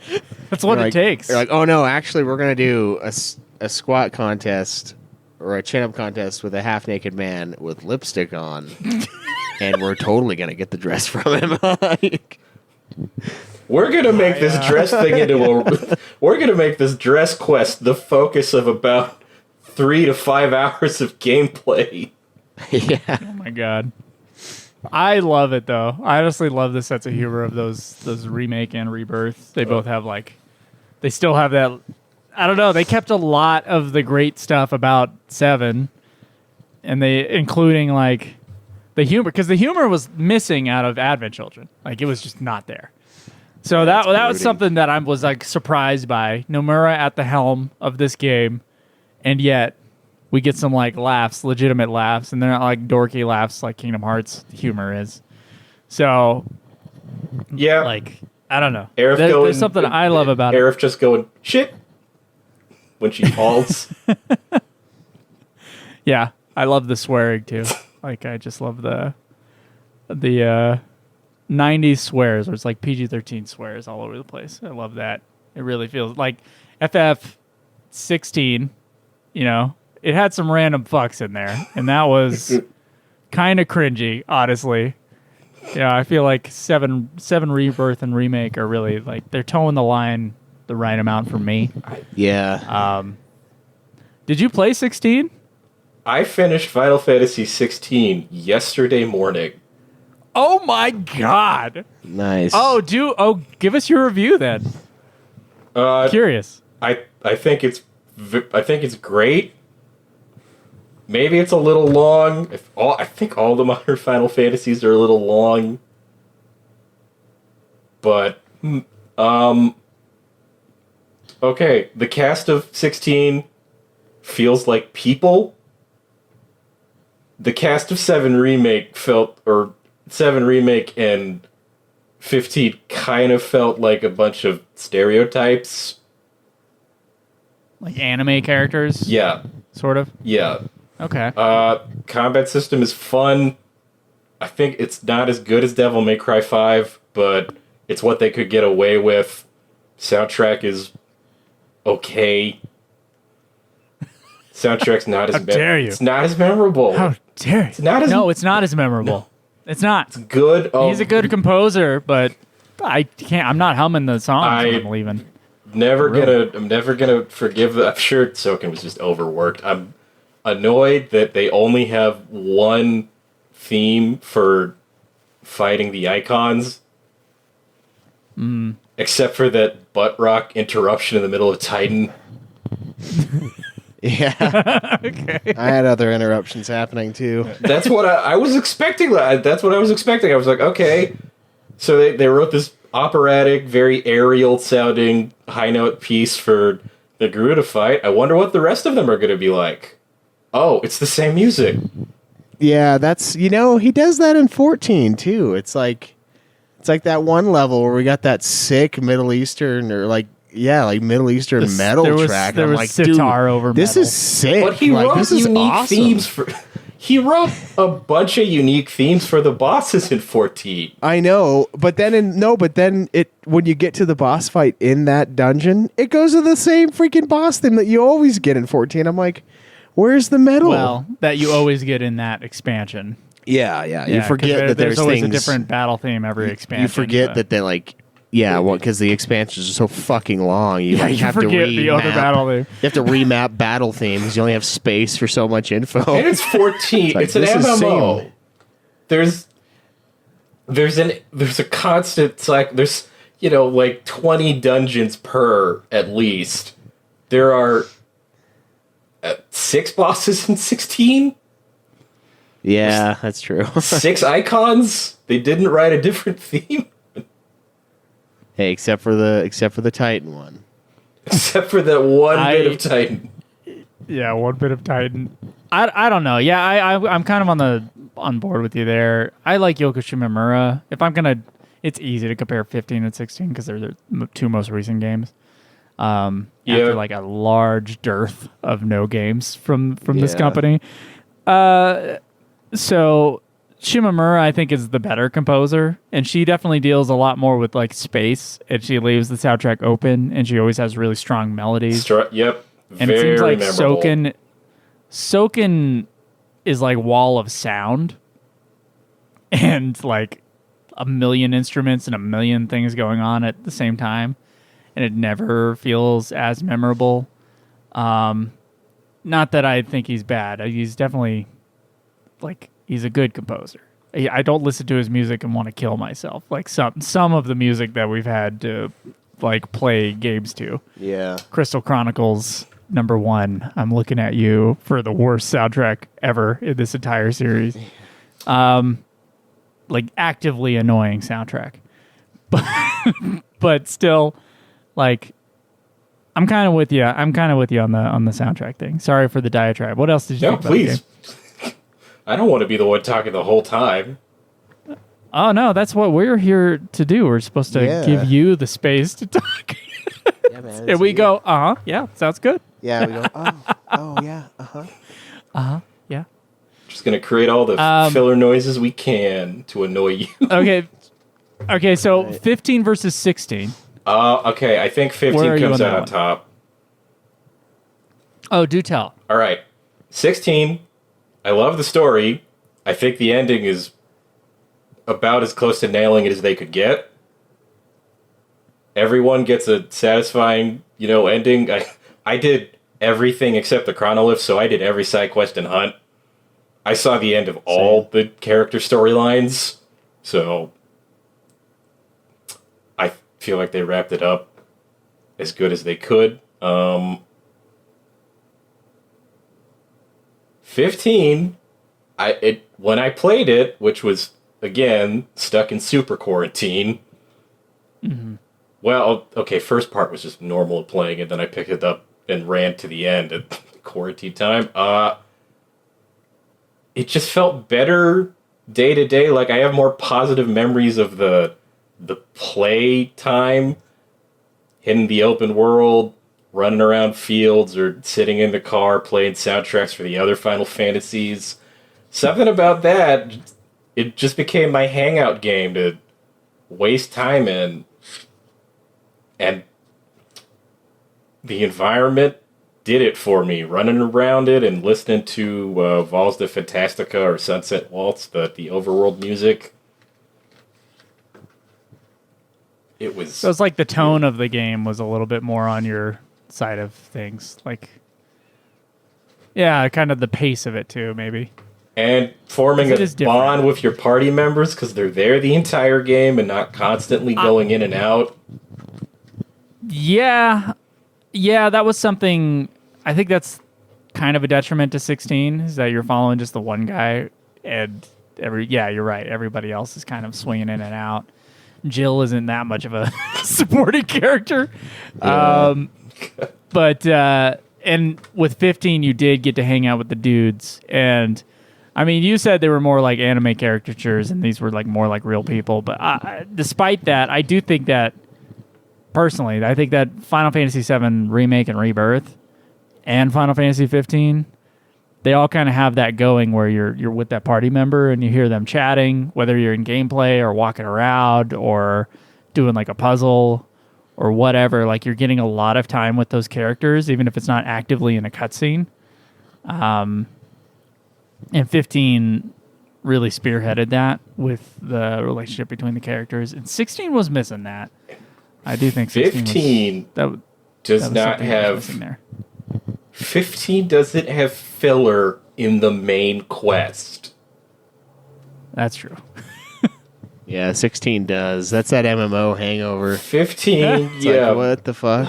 that's what it takes. They're like, oh no, actually, we're gonna do a squat contest or a chin-up contest with a half-naked man with lipstick on, and we're totally gonna get the dress from him. We're gonna make this dress thing into we're gonna make this dress quest the focus of about 3 to 5 hours of gameplay. Yeah. Oh my god. I love it though. I honestly love the sense of humor of those Remake and Rebirth. They both have they still have that. I don't know. They kept a lot of the great stuff about 7, and including the humor, because the humor was missing out of Advent Children. It was just not there. So that was something that I was surprised by. Nomura at the helm of this game, and yet we get some laughs, legitimate laughs, and they're not dorky laughs like Kingdom Hearts humor is. So yeah, I don't know. There's something I love about Aerith just going shit when she falls. Yeah, I love the swearing too. I just love the 90s swears, where it's PG-13 swears all over the place. I love that. It really feels like FF16, it had some random fucks in there, and that was kind of cringy, honestly. Yeah, I feel like 7 Rebirth and Remake are really they're towing the line the right amount for me. Yeah. Did you play 16? I finished Final Fantasy 16 yesterday morning. Oh my god! Nice. Give us your review then. I Curious. think it's great. Maybe it's a little long. I think all the modern Final Fantasies are a little long. But okay, the cast of 16 feels like people. The cast of 7 Remake and 15 kind of felt like a bunch of stereotypes. Like anime characters? Yeah. Sort of? Yeah. Okay. Combat system is fun. I think it's not as good as Devil May Cry 5, but it's what they could get away with. Soundtrack is okay. Soundtrack's not as dare you. It's not as memorable. How dare you? It's not as No, it's not as memorable. No. It's not. It's good. He's a good composer, but I can't. I'm not humming the songs when I'm leaving. I'm never gonna forgive that. I'm sure Soken was just overworked. I'm annoyed that they only have one theme for fighting the icons. Except for that butt rock interruption in the middle of Titan. Yeah. Okay. I had other interruptions happening too. That's what I was expecting. That's what I was expecting. I was like, okay. So they wrote this operatic, very aerial sounding high note piece for the Garuda fight. I wonder what the rest of them are going to be like. Oh, it's the same music. Yeah, that's he does that in 14 too. It's like that one level where we got that sick Middle Eastern Middle Eastern metal track. There I'm was like, sitar dude, over this metal. is sick. But he like, wrote this is unique awesome. themes for. He wrote a bunch of unique themes for the bosses in 14. I know, but then when you get to the boss fight in that dungeon, it goes to the same freaking boss theme that you always get in 14. I'm like, where's the metal? Well, that you always get in that expansion. Yeah. You forget that there's there's always things, a different battle theme every expansion. You forget that they because the expansions are so fucking long. You have to forget the other battle theme. You have to remap battle themes. You only have space for so much info. And it's 14. It's an this is MMO. There's a constant cycle. There's 20 dungeons per at least. There are 6 bosses in 16. Yeah, that's true. 6 icons. They didn't write a different theme. Hey, except for the Titan one. Except for that one bit of Titan. Yeah, one bit of Titan. I don't know. Yeah, I'm kind of on board with you there. I like Yoko Shimomura. If I'm gonna, it's easy to compare 15 and 16 because they're the two most recent games. After like a large dearth of no games from this company. So Shimomura, I think, is the better composer, and she definitely deals a lot more with like space, and she leaves the soundtrack open, and she always has really strong melodies. Yep, and it seems like memorable. Soken is like wall of sound, and like a million instruments and a million things going on at the same time, and it never feels as memorable. Not that I think he's bad. He's definitely he's a good composer. I don't listen to his music and want to kill myself. Like some of the music that we've had to play games to. Yeah. Crystal Chronicles #1. I'm looking at you for the worst soundtrack ever in this entire series. Actively annoying soundtrack. But still, I'm kind of with you. I'm kind of with you on the soundtrack thing. Sorry for the diatribe. What else did you think about the game? I don't want to be the one talking the whole time. Oh, no, that's what we're here to do. We're supposed to give you the space to talk. Yeah, man, and we go, yeah, sounds good. Yeah, we go, yeah, yeah. Just going to create all the filler noises we can to annoy you. Okay, so right. 15 versus 16. Okay, I think 15 comes out on top. Oh, do tell. All right. 16, I love the story. I think the ending is about as close to nailing it as they could get. Everyone gets a satisfying, ending. I did everything except the chronolith, so I did every side quest and hunt. I saw the end of all the character storylines, so I feel like they wrapped it up as good as they could. 15, when I played it, which was, again, stuck in super quarantine. Mm-hmm. Well, okay, first part was just normal playing, and then I picked it up and ran to the end at quarantine time. It just felt better day to day. Like, I have more positive memories of the play time in the open world, running around fields or sitting in the car playing soundtracks for the other Final Fantasies. Something about that it just became my hangout game to waste time in. And the environment did it for me. Running around it and listening to Vals de Fantastica or Sunset Waltz, the overworld music. It was... So it's like the tone of the game was a little bit more on your side of things. Like, yeah, kind of the pace of it too, maybe. And forming It a is different. bond with your party members because they're there the entire game and not constantly going in and out. Yeah, that was something. I think that's kind of a detriment to 16 is that you're following just the one guy, and you're right. Everybody else is kind of swinging in and out. Jill isn't that much of a supporting character, Yeah. but and with 15 you did get to hang out with the dudes, and I mean you said they were more like anime caricatures, and these were like more like real people. But despite that, I do think that. Personally, I think that Final Fantasy VII Remake and Rebirth and Final Fantasy 15, they all kind of have that going where you're with that party member and you hear them chatting, whether you're in gameplay or walking around or doing like a puzzle or whatever. Like you're getting a lot of time with those characters, even if it's not actively in a cutscene. And 15 really spearheaded that with the relationship between the characters, and 16 was missing that. I do think 15 does not have... there. 15 doesn't have filler in the main quest. That's true. Yeah, 16 does. That's that MMO hangover. 15, It's yeah. like, what the fuck?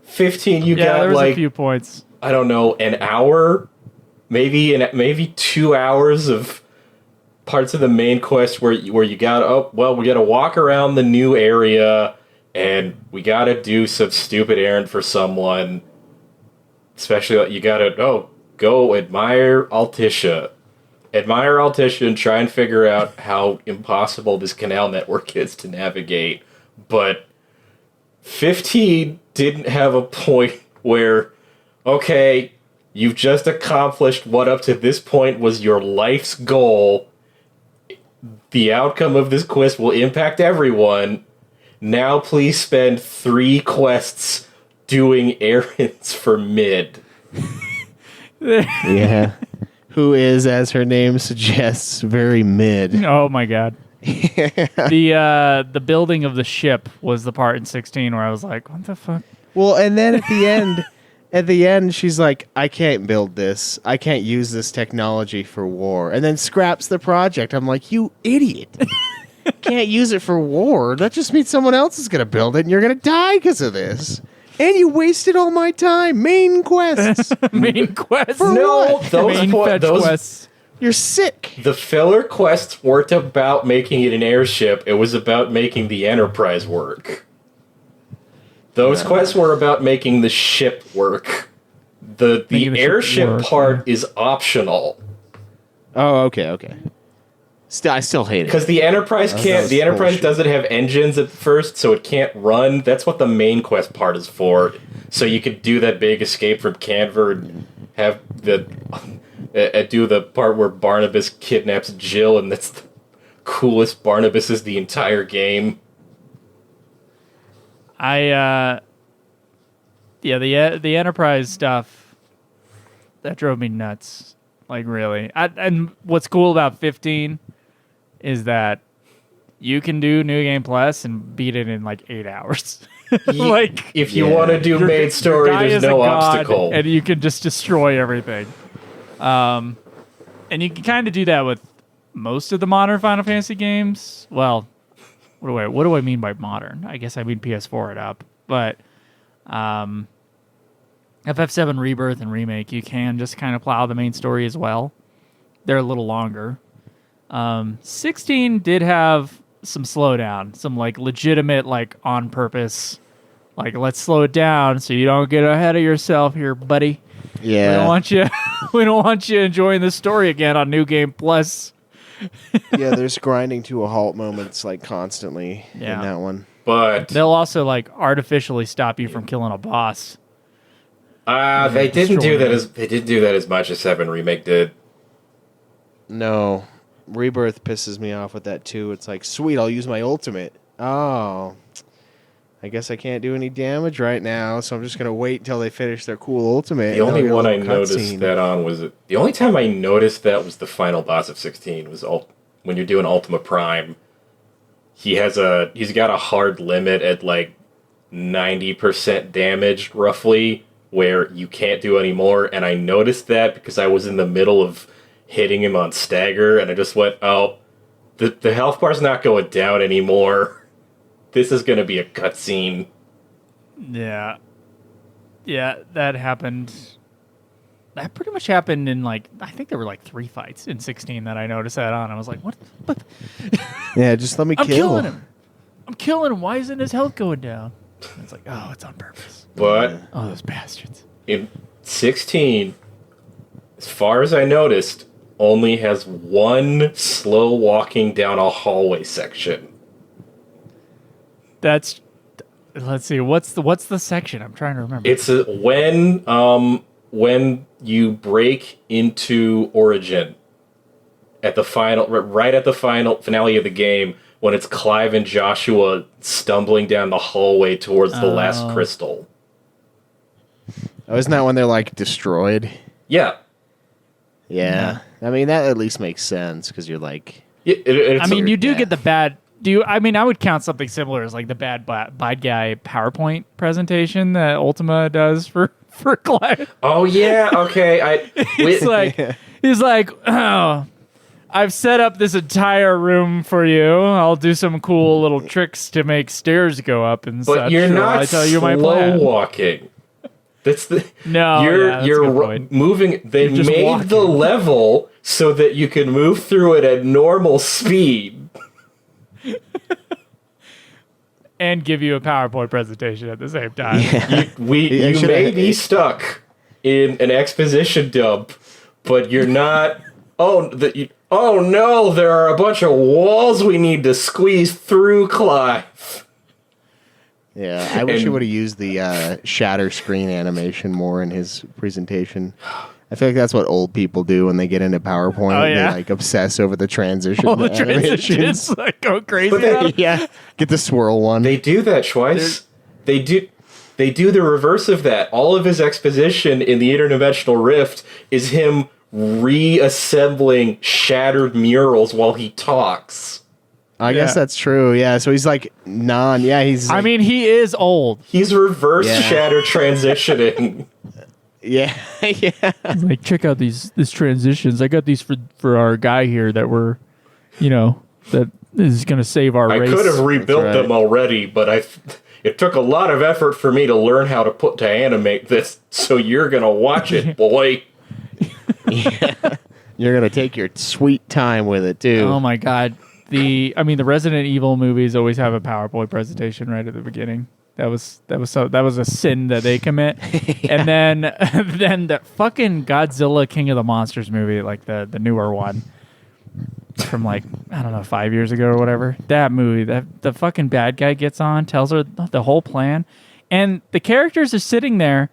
15, you Yeah, got there was like, a few points. I don't know, an hour? Maybe 2 hours of parts of the main quest where you got, we got to walk around the new area, and we got to do some stupid errand for someone. Especially, you got to, go admire Altissia. Admire Altissia and try and figure out how impossible this canal network is to navigate. But 15 didn't have a point where, okay, you've just accomplished what up to this point was your life's goal. The outcome of this quest will impact everyone. Now please spend 3 quests doing errands for Mid. Yeah. Who is, as her name suggests, very mid. Oh my god. The building of the ship was the part in 16 where I was like, what the fuck? Well, and then at the end, she's like, I can't build this. I can't use this technology for war. And then scraps the project. I'm like, you idiot. Can't use it for war. That just means someone else is going to build it and you're going to die because of this. And you wasted all my time. Main quests. Main quest? For No, what? Main fetch quests. You're sick. The filler quests weren't about making it an airship. It was about making the Enterprise work. Those quests were about making the ship work. The Making the ship airship work, part is optional. Oh, okay. I still hate it. Because the Enterprise can't. was The Enterprise bullshit. doesn't have engines at first, so it can't run. That's what the main quest part is for. So you could do that big escape from Canver and have do the part where Barnabas kidnaps Jill, and that's the coolest Barnabas is the entire game. The Enterprise stuff that drove me nuts. Like really. And what's cool about 15 is that you can do New Game Plus and beat it in like 8 hours. Like If you Yeah. want to do your- main your story, guy there's is a no god, obstacle. and you can just destroy everything. And you can kind of do that with most of the modern Final Fantasy games. Well, what do I mean by modern? I guess I mean PS4 it up. But FF7 Rebirth and Remake, you can just kind of plow the main story as well. They're a little longer. 16 did have some slowdown, some like legitimate, like on purpose, like let's slow it down so you don't get ahead of yourself here, buddy. We don't Yeah. want you. We don't want you enjoying this story again on New Game Plus. Yeah, there's grinding to a halt moments like constantly Yeah. in that one. But They'll also like artificially stop you from killing a boss. they didn't do destroy that it. as much as 7 Remake did. No. Rebirth pisses me off with that too. It's like, sweet, I'll use my ultimate. Oh, I guess I can't do any damage right now, so I'm just gonna wait until they finish their cool ultimate. The only one I noticed that on was the only time I noticed that was the final boss of 16 was when you're doing Ultima Prime. He's got a hard limit at like 90% damage roughly, where you can't do any more. And I noticed that because I was in the middle of hitting him on stagger, and I just went, oh, the health bar's not going down anymore. This is going to be a cutscene. Yeah. Yeah, that happened. That pretty much happened in, like, I think there were, like, 3 fights in 16 that I noticed that on. I was like, what? Yeah, just let me I'm kill. killing him. I'm killing him. Why isn't his health going down? And it's like, oh, it's on purpose. But Oh, those bastards. in 16, as far as I noticed, only has one slow walking down a hallway section. That's, let's see, what's the section? I'm trying to remember. It's when you break into Origin at the final, right at the finale of the game, when it's Clive and Joshua stumbling down the hallway towards the last crystal. Oh, isn't that when they're like destroyed? Yeah. Yeah. I mean, that at least makes sense because you're like. I mean, you do get the bad. I mean, I would count something similar as like the bad guy PowerPoint presentation that Ultima does for Clive. Oh yeah, okay. He's like, oh, I've set up this entire room for you. I'll do some cool little tricks to make stairs go up and such. But you're not I tell you my plan. slow walking. That's the no. You're moving. They You're just made walking. the level so that you can move through it at normal speed. And give you a PowerPoint presentation at the same time. Yeah. You may be stuck in an exposition dump, but you're not. Oh no! There are a bunch of walls we need to squeeze through, Clive. Yeah, I wish he would have used the shatter screen animation more in his presentation. I feel like that's what old people do when they get into PowerPoint. Oh, yeah? They like obsess over the transition. All the animations. transitions like go crazy. But they- Yeah, get the swirl one. They do that twice. They do the reverse of that. All of his exposition in the interdimensional rift is him reassembling shattered murals while he talks. I guess that's true. Yeah, so he's like he's. I mean, he is old. He's reverse Yeah. shatter transitioning. yeah, yeah. He's like, check out these transitions. I got these for our guy here that we're, that is going to save our I race. could have rebuilt That's right. them already, but it took a lot of effort for me to learn how to animate this, so you're going to watch it, boy. You're gonna take your sweet time with it too. Oh my god. The Resident Evil movies always have a PowerPoint presentation right at the beginning. That was a sin that they commit. And then the fucking Godzilla King of the Monsters movie, like the newer one from like, I don't know, 5 years ago or whatever. That movie, that the fucking bad guy gets on, tells her the whole plan, and the characters are sitting there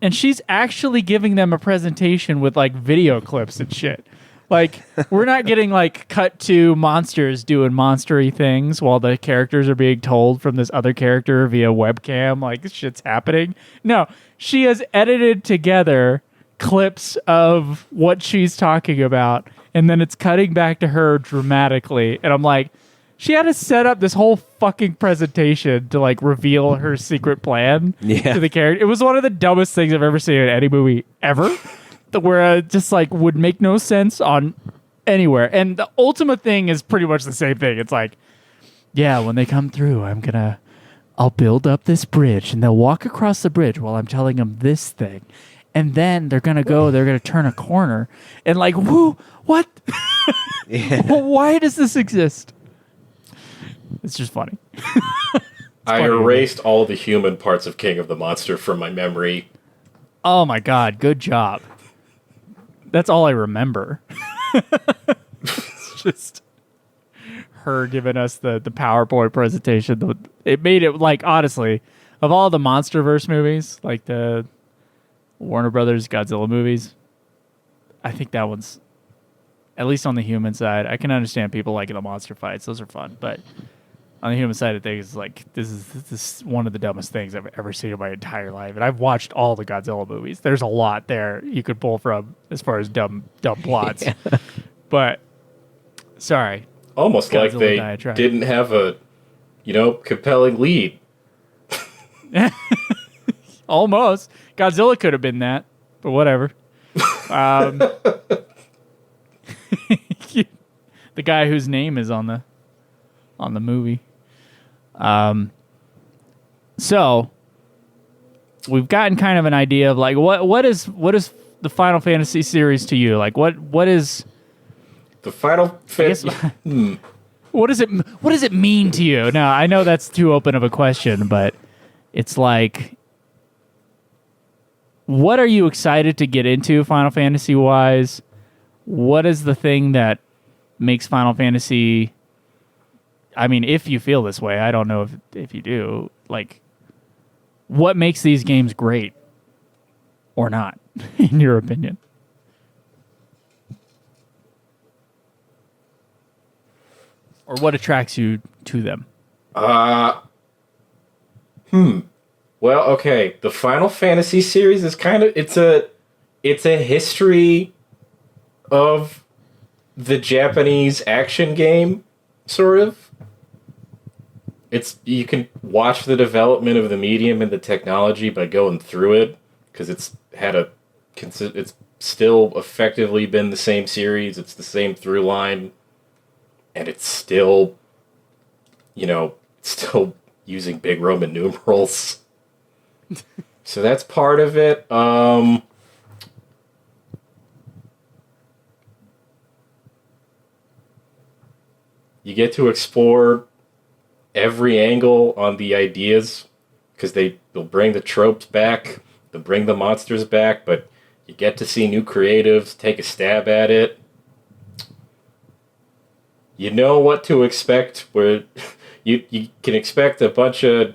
and she's actually giving them a presentation with like video clips and shit. Like, we're not getting like cut to monsters doing monstery things while the characters are being told from this other character via webcam, like shit's happening. No, she has edited together clips of what she's talking about, and then it's cutting back to her dramatically. And I'm like, she had to set up this whole fucking presentation to like reveal her secret plan to the character. It was one of the dumbest things I've ever seen in any movie ever. Where it just like would make no sense on anywhere. And the Ultima thing is pretty much the same thing. It's like, yeah, when they come through, I'll build up this bridge and they'll walk across the bridge while I'm telling them this thing. And then they're going to turn a corner and like, whoo, what? Well, why does this exist? It's just funny. I erased all the human parts of King of the Monster from my memory. Oh my God. Good job. That's all I remember. It's just her giving us the PowerPoint presentation. It made it like, honestly, of all the MonsterVerse movies, like the Warner Brothers Godzilla movies, I think that one's At least on the human side, I can understand people liking the monster fights; those are fun. But on the human side of things, like this is one of the dumbest things I've ever seen in my entire life. And I've watched all the Godzilla movies. There's a lot there you could pull from as far as dumb plots. Yeah. But sorry, almost Godzilla like they diatribe. didn't have a compelling lead. Almost. Godzilla could have been that, but whatever. The guy whose name is on the movie. So we've gotten kind of an idea of like what is the Final Fantasy series to you? Like what is the Final Fantasy? What does it mean to you? Now I know that's too open of a question, but it's like, what are you excited to get into Final Fantasy wise? What is the thing that makes Final Fantasy? I mean, if you feel this way, I don't know if you do. Like, what makes these games great or not, in your opinion? Or what attracts you to them? Well, okay. The Final Fantasy series is kind of it's a history of the Japanese action game, sort of. You can watch the development of the medium and the technology by going through it, because it's still effectively been the same series. It's the same through line, and it's still, still using big Roman numerals. So that's part of it. You get to explore every angle on the ideas, because they'll bring the tropes back, they'll bring the monsters back, but you get to see new creatives take a stab at it. You know what to expect, where you can expect a bunch of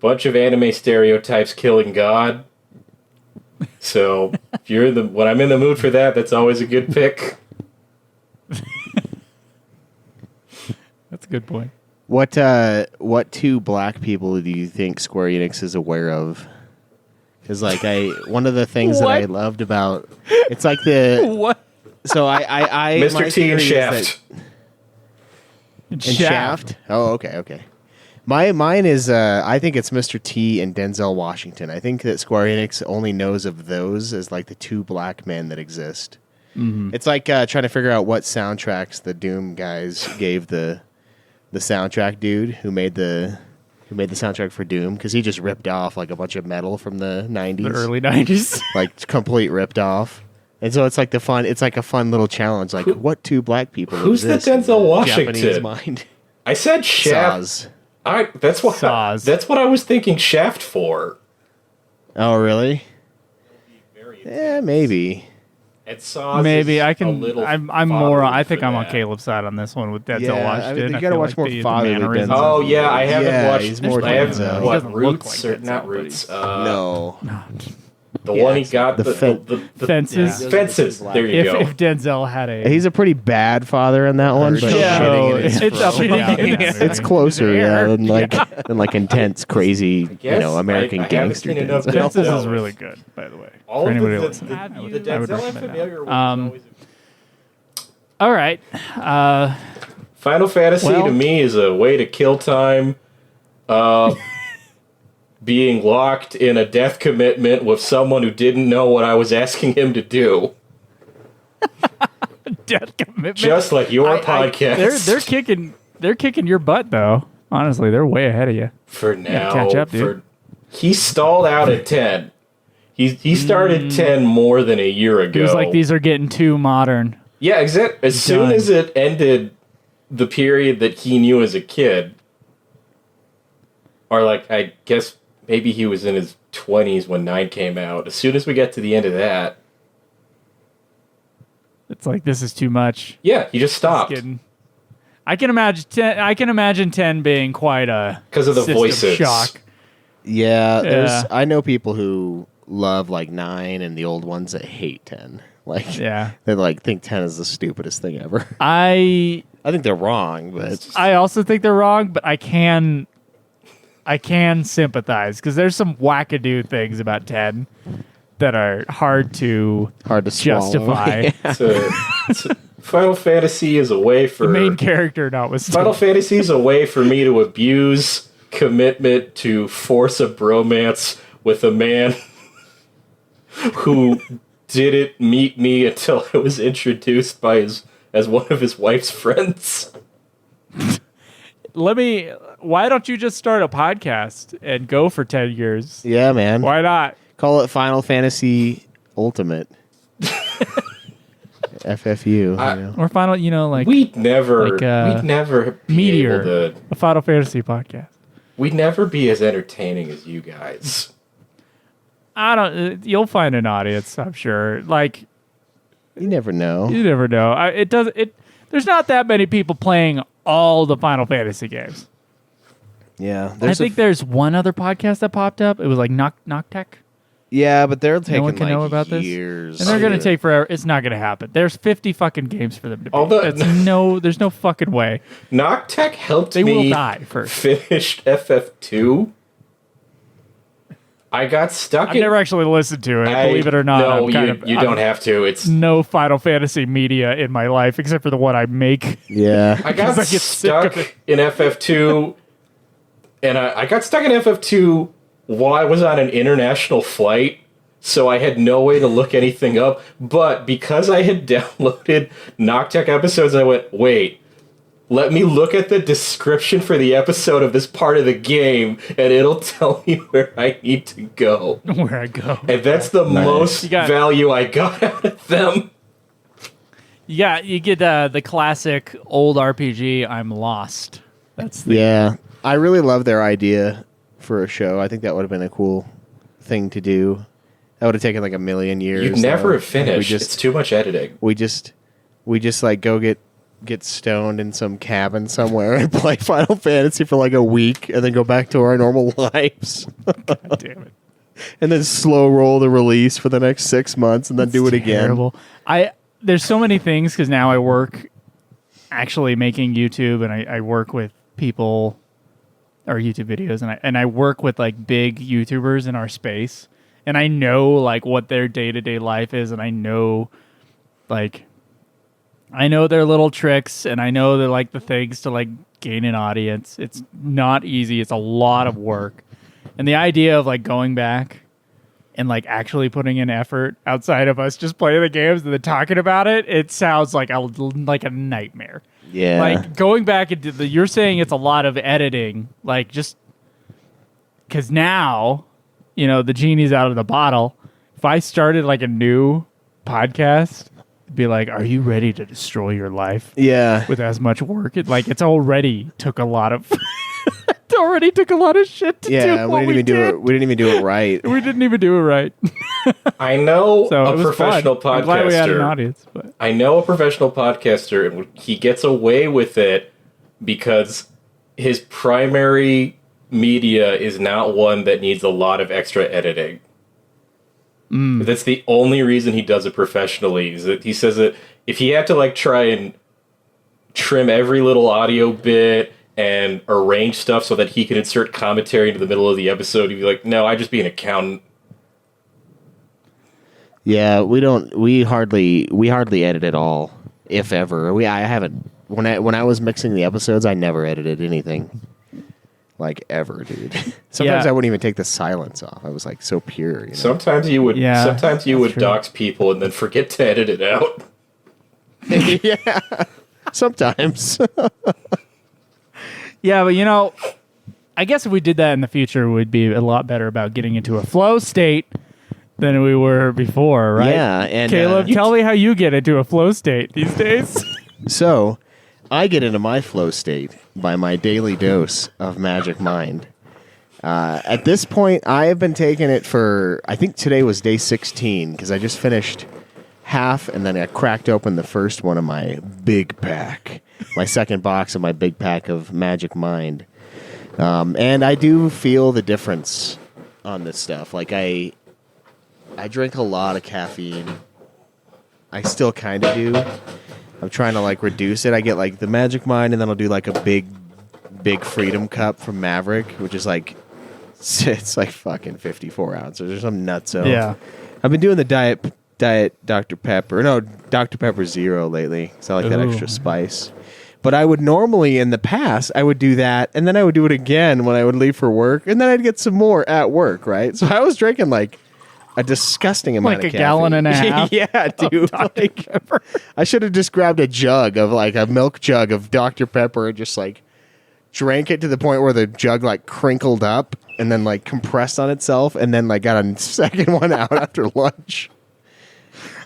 anime stereotypes killing God. So if when I'm in the mood for that, that's always a good pick. That's a good point. What two black people do you think Square Enix is aware of? Because one of the things that I loved about it's like the what? So I Mr. T and Shaft. And Shaft. Oh, okay. Mine is I think it's Mr. T and Denzel Washington. I think that Square Enix only knows of those as like the two black men that exist. Mm-hmm. It's like trying to figure out what soundtracks the Doom guys gave the soundtrack dude who made the soundtrack for Doom, because he just ripped off like a bunch of metal from the 90s. The early 90s. Like complete ripped off. And so it's like a fun little challenge. Like, what two black people Who's exist the Denzel Washington? Japanese mind? I said Shaft. Saws. That's what I was thinking Shaft for. Oh, really? Yeah, maybe. At Saws, maybe I can. I'm more. I think I'm on that. Caleb's side on this one with Denzel Yeah, Washington. I mean, you gotta watch more fatherly mannerisms. Denzel. Oh yeah, I haven't watched. He's more I haven't Denzel. He doesn't look Roots like or Denzel, not but Roots. No. The one he got the Fences. Yeah. Fences. There you go. If Denzel had a, He's a pretty bad father in that one, but Yeah. shitting in his It's up and down in that it's movie. closer, than like intense, crazy, guess American I haven't gangster seen enough Denzel. Fences Denzel. is really good, by the way. All For of anybody the listening, the I would Denzel I'm recommend familiar with. that. Is always All right. Final Fantasy Well- to me is a way to kill time. Being locked in a death commitment with someone who didn't know what I was asking him to do. Death commitment. Just like your podcast. They're kicking your butt though. Honestly, they're way ahead of you. For now. catch up, dude. He stalled out at 10. He started 10 more than a year ago. He was like, these are getting too modern. Yeah, exactly. As soon as it ended the period that he knew as a kid, or like, I guess maybe he was in his 20s when 9 came out. As soon as we get to the end of that, It's like, this is too much. yeah, he just stopped. I can imagine 10 being quite a Because of the system voices. shock. Yeah, Yeah. I know people who love like 9 and the old ones that hate 10. Like, Yeah. they like think 10 is the stupidest thing ever. I think they're wrong, but also think they're wrong, but I can sympathize because there's some wackadoo things about 10 that are hard to justify. Final Fantasy is a way for The main character Final Fantasy is a way for me to abuse commitment to force a bromance with a man who didn't meet me until I was introduced as one of his wife's friends. Why don't you just start a podcast and go for 10 years? Yeah, man. Why not? Call it Final Fantasy Ultimate. FFU. Or final, We'd never be Meteor, able to, a Final Fantasy podcast. we'd never be as entertaining as you guys. You'll find an audience, I'm sure. Like, You never know. you never know. There's not that many people playing all the Final Fantasy games. Yeah. I think there's one other podcast that popped up. It was like Noctech. Yeah, but they're taking one can know about this? years. And they're going to take forever. It's not going to happen. There's 50 fucking games for them to beat. There's no fucking way. Noctech helped They me will die first. finish FF2. I got stuck I've never actually listened to it, believe it or not. No, I'm you don't have to. It's no Final Fantasy media in my life except for the one I make. Yeah. I got I get sick of stuck it. in FF2, and I got stuck in FF2 while I was on an international flight, so I had no way to look anything up. But because I had downloaded Noctech episodes, I went, wait, let me look at the description for the episode of this part of the game, and it'll tell me where I need to go. Where I go. And that's the most value I got out of them. Yeah, you get the classic old RPG, I'm lost. Yeah. I really love their idea for a show. I think that would have been a cool thing to do. That would have taken like a million years. You'd never have finished. It's too much editing. We just like go get stoned in some cabin somewhere and play Final Fantasy for like a week and then go back to our normal lives. God damn it. And then slow roll the release for the next 6 months and then do it again. There's so many things because now I work actually making YouTube and I work with people or YouTube videos and I work with like big YouTubers in our space and I know like what their day-to-day life is and I know their little tricks and I know they're like the things to like gain an audience. It's not easy. It's a lot of work. And the idea of like going back and like actually putting in effort outside of us just playing the games and then talking about it, it sounds like a nightmare. Yeah. Like going back into you're saying it's a lot of editing, like just because now, the genie's out of the bottle. If I started like a new podcast, it'd be like, are you ready to destroy your life? Yeah. With as much work? It's already took a lot of shit to do. Yeah, we didn't even do it right. We didn't even do it right. I know a professional podcaster. I'm glad we had an audience, but I know a professional podcaster, and he gets away with it because his primary media is not one that needs a lot of extra editing. That's the only reason he does it professionally. Is that he says that if he had to like try and trim every little audio bit and arrange stuff so that he can insert commentary into the middle of the episode, he'd be like, no, I just be an accountant. Yeah, we hardly edit at all, if ever. I haven't when I was mixing the episodes, I never edited anything. Like ever, dude. Sometimes I wouldn't even take the silence off. I was like so pure. Sometimes you would dox people and then forget to edit it out. Yeah. Sometimes. Yeah, but I guess if we did that in the future, we'd be a lot better about getting into a flow state than we were before, right? Yeah, and Caleb, tell me how you get into a flow state these days. So, I get into my flow state by my daily dose of Magic Mind. At this point, I have been taking it for, I think today was day 16, because I just finished half, and then I cracked open the first one of my big pack. My second box of my big pack of Magic Mind. And I do feel the difference on this stuff. Like, I drink a lot of caffeine. I still kind of do. I'm trying to like reduce it. I get like the Magic Mind, and then I'll do like a big Freedom Cup from Maverick, which is like it's like fucking 54 ounces or some nutso. Yeah. I've been doing the diet Dr. Pepper. No, Dr. Pepper Zero lately. So I like that Ooh. extra spice. But I would normally, in the past, I would do that, and then I would do it again when I would leave for work, and then I'd get some more at work, right? So I was drinking like a disgusting amount Like of a caffeine. gallon and a half. Yeah, dude. Like, I should have just grabbed a jug of like a milk jug of Dr. Pepper and just like drank it to the point where the jug like crinkled up and then like compressed on itself, and then like got a second one out after lunch.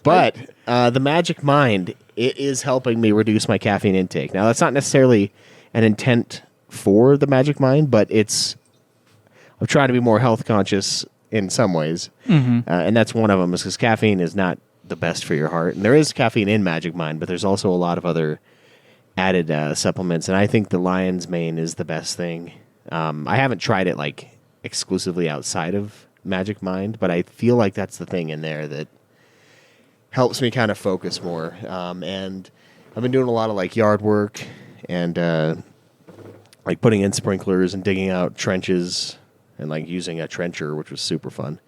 But the Magic Mind, it is helping me reduce my caffeine intake. Now, that's not necessarily an intent for the Magic Mind, but I'm trying to be more health conscious in some ways. And that's one of them, is because caffeine is not the best for your heart. And there is caffeine in Magic Mind, but there's also a lot of other added supplements. And I think the Lion's Mane is the best thing. I haven't tried it like exclusively outside of Magic Mind, but I feel like that's the thing in there that helps me kind of focus more. And I've been doing a lot of like yard work and like putting in sprinklers and digging out trenches and like using a trencher, which was super fun.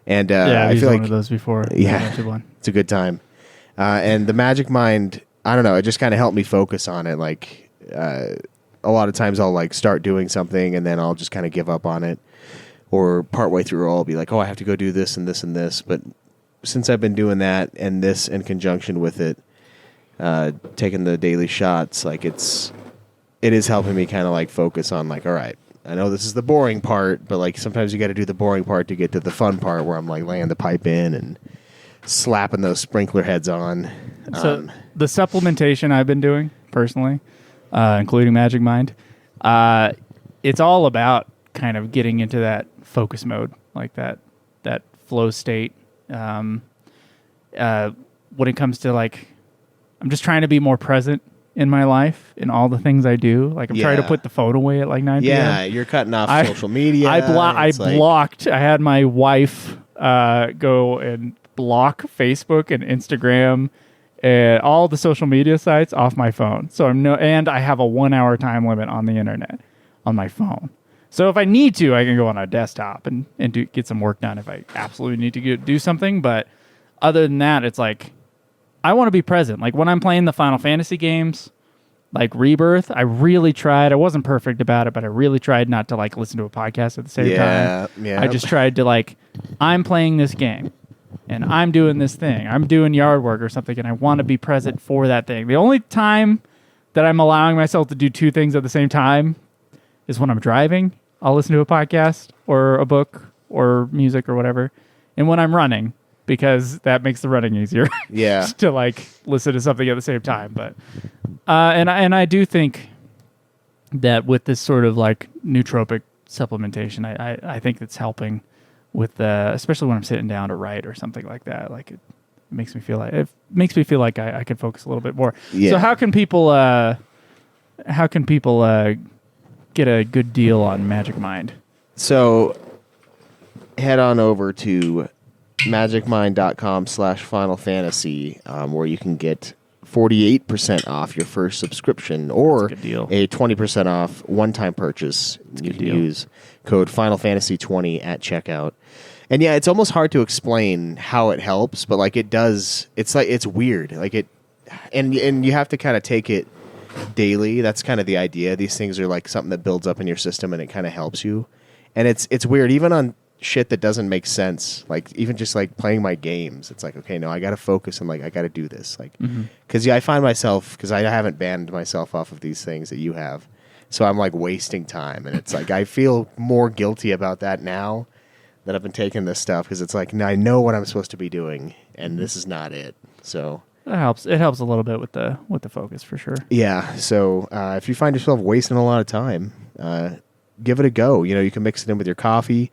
And Yeah, I I've feel used like one of those before. Yeah. That's a good one. it's a good time. And the Magic Mind, I don't know, it just kind of helped me focus on it. Like a lot of times I'll like start doing something and then I'll just kind of give up on it. Or partway through I'll be like, oh, I have to go do this and this and this. But since I've been doing that and this in conjunction with it, taking the daily shots, like it is helping me kind of like focus on like, all right, I know this is the boring part, but like sometimes you got to do the boring part to get to the fun part where I'm like laying the pipe in and slapping those sprinkler heads on. So the supplementation I've been doing personally, including Magic Mind, it's all about kind of getting into that focus mode, like that flow state. When it comes to like, I'm just trying to be more present in my life in all the things I do. Like I'm trying to Yeah. put the phone away at like 9 p.m. Yeah, you're cutting off I- social media. I It's like- blocked. I had my wife go and block Facebook and Instagram and all the social media sites off my phone. So and I have a 1 hour time limit on the internet on my phone. So if I need to, I can go on a desktop and get some work done if I absolutely need to do something. But other than that, it's like I want to be present. Like when I'm playing the Final Fantasy games, like Rebirth, I really tried. I wasn't perfect about it, but I really tried not to like listen to a podcast at the same time. Yeah. I just tried to like, I'm playing this game and I'm doing this thing. I'm doing yard work or something, and I want to be present for that thing. The only time that I'm allowing myself to do two things at the same time is when I'm driving. I'll listen to a podcast or a book or music or whatever. And when I'm running, because that makes the running easier. Yeah. To like listen to something at the same time. But and I do think that with this sort of like nootropic supplementation, I think it's helping with especially when I'm sitting down to write or something like that. Like it makes me feel like I can focus a little bit more. Yeah. So how can people get a good deal on Magic Mind? So head on over to magicmind.com/Final Fantasy, where you can get 48% off your first subscription or That's a good deal. a 20% off one-time purchase. You can deal. use code Final Fantasy 20 at checkout. And yeah, it's almost hard to explain how it helps, but like it does. It's like it's weird. Like it, and you have to kind of take it daily. That's kind of the idea. These things are like something that builds up in your system and it kind of helps you. And it's weird, even on shit that doesn't make sense. Like even just like playing my games, it's like, okay, no, I got to focus and like I got to do this. Like, because I find myself, because I haven't banned myself off of these things that you have, so I'm like wasting time, and it's like I feel more guilty about that now that I've been taking this stuff, because it's like now I know what I'm supposed to be doing, and this is not it. So That helps. It helps a little bit with the focus for sure. yeah, so if you find yourself wasting a lot of time, give it a go. You know, you can mix it in with your coffee.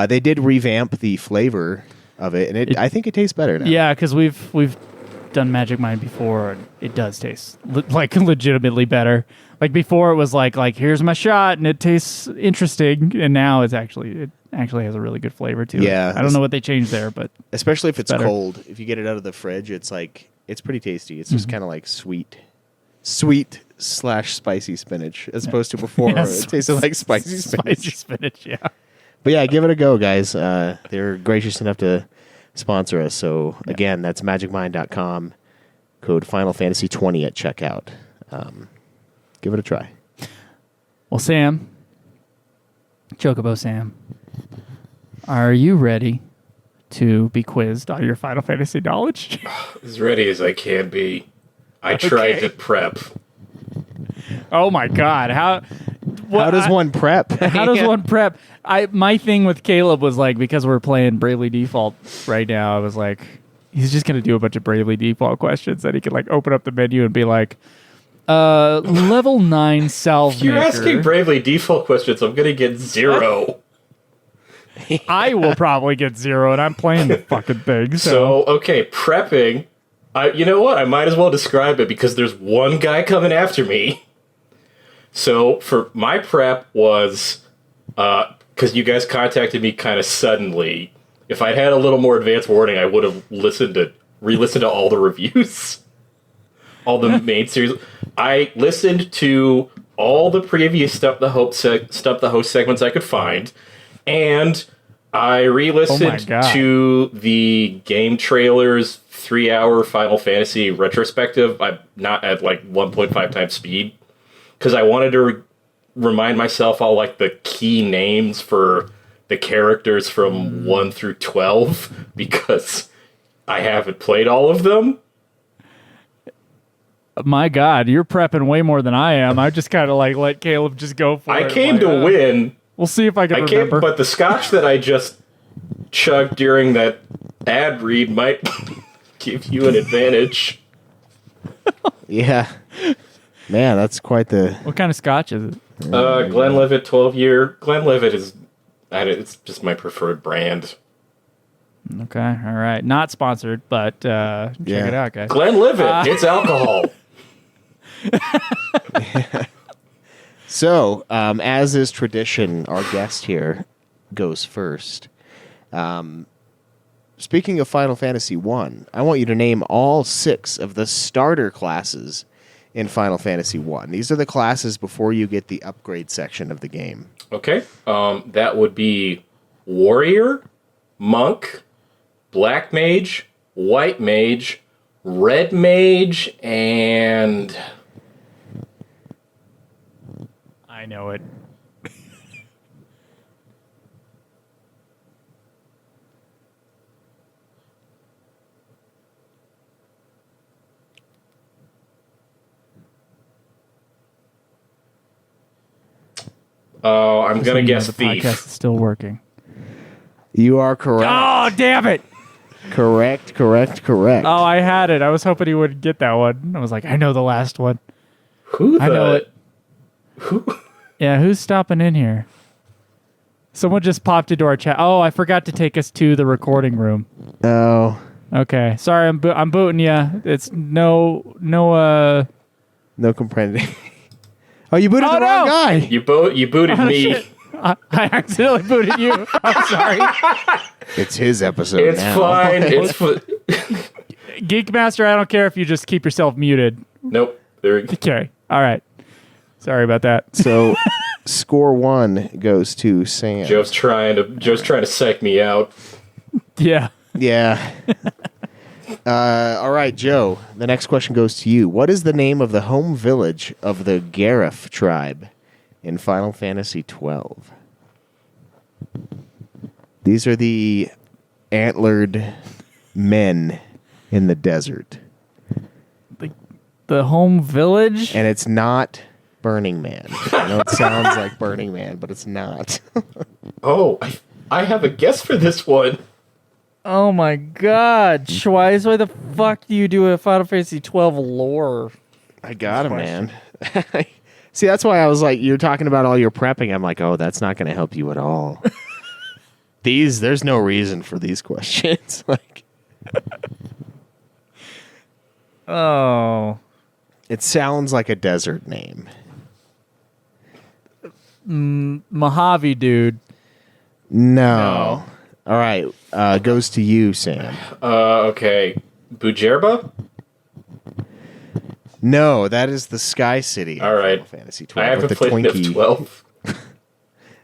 They did revamp the flavor of it, and I think it tastes better now. Yeah, because we've done Magic Mind before, and it does taste like legitimately better. Like before, it was like here's my shot, and it tastes interesting, and now it actually has a really good flavor to it. Yeah. I don't know what they changed there, but Especially if it's better. cold. If you get it out of the fridge, it's like It's pretty tasty. It's just kind of like sweet/spicy spinach, as opposed to before Yes. it tasted like spicy spinach. Spicy spinach, yeah. But yeah, give it a go, guys. They're gracious enough to sponsor us. So again, that's magicmind.com. Code Final Fantasy 20 at checkout. Give it a try. Well, Sam, Chocobo Sam, are you ready to be quizzed on your Final Fantasy knowledge? As ready as I can be. I tried to prep. Oh my God! How does one prep? How does one prep? My thing with Caleb was like, because we're playing Bravely Default right now, I was like, he's just gonna do a bunch of Bravely Default questions that he could like open up the menu and be like, level 9 salve If you're maker. asking Bravely Default questions, I'm going to get 0. I will probably get 0, and I'm playing the fucking thing. So, okay, prepping. You know what? I might as well describe it because there's one guy coming after me. So, for my prep was, because you guys contacted me kind of suddenly. If I'd had a little more advance warning, I would have re-listened to all the reviews. All the main series. I listened to all the previous Stump the Host segments I could find, and I re-listened to the game trailers 3-hour Final Fantasy retrospective. I'm not at like 1.5 times speed because I wanted to remind myself all like the key names for the characters from 1 through 12 because I haven't played all of them. My God, you're prepping way more than I am. I just kind of like let Caleb just go for it. I came to win. We'll see if I can remember. But the scotch that I just chugged during that ad read might give you an advantage. Yeah. Man, that's quite the... What kind of scotch is it? Glenlivet 12-year. Glenlivet is... it's just my preferred brand. Okay, all right. Not sponsored, but check it out, guys. Glenlivet, it's alcohol. So, as is tradition, our guest here goes first. Speaking of Final Fantasy 1, I want you to name all 6 of the starter classes in Final Fantasy 1. These are the classes before you get the upgrade section of the game. Okay. That would be Warrior, Monk, Black Mage, White Mage, Red Mage, and... I know it. Oh, I'm going to guess the Thief. podcast is still working. You are correct. Oh, damn it! Correct. Oh, I had it. I was hoping he would get that one. I was like, I know the last one. I know it. Who? Yeah, who's stopping in here? Someone just popped into our chat. Oh, I forgot to take us to the recording room. Oh. Okay, sorry, I'm booting you. It's no comprending. Oh, you booted the wrong guy. You booted me. Shit. I accidentally booted you. I'm sorry. It's his episode It's now. fine. Geekmaster, I don't care if you just keep yourself muted. Nope. There we go. Okay. All right. Sorry about that. So, score 1 goes to Sam. Joe's trying to psych me out. Yeah. Yeah. All right, Joe. The next question goes to you. What is the name of the home village of the Garif tribe in Final Fantasy XII? These are the antlered men in the desert. The home village? And it's not Burning Man. I know it sounds like Burning Man, but it's not. Oh, I have a guess for this one. Oh my god. Schweiss, why the fuck do you do a Final Fantasy 12 lore? I got him, man. See, that's why I was like, you're talking about all your prepping. I'm like, oh, that's not going to help you at all. There's no reason for these questions. Like, oh. it sounds like a desert name. Mojave, dude. No. All right. Goes to you, Sam. Okay. Bujerba? No, that is the Sky City. All right. Final Fantasy 12 I haven't with the played Twinkie,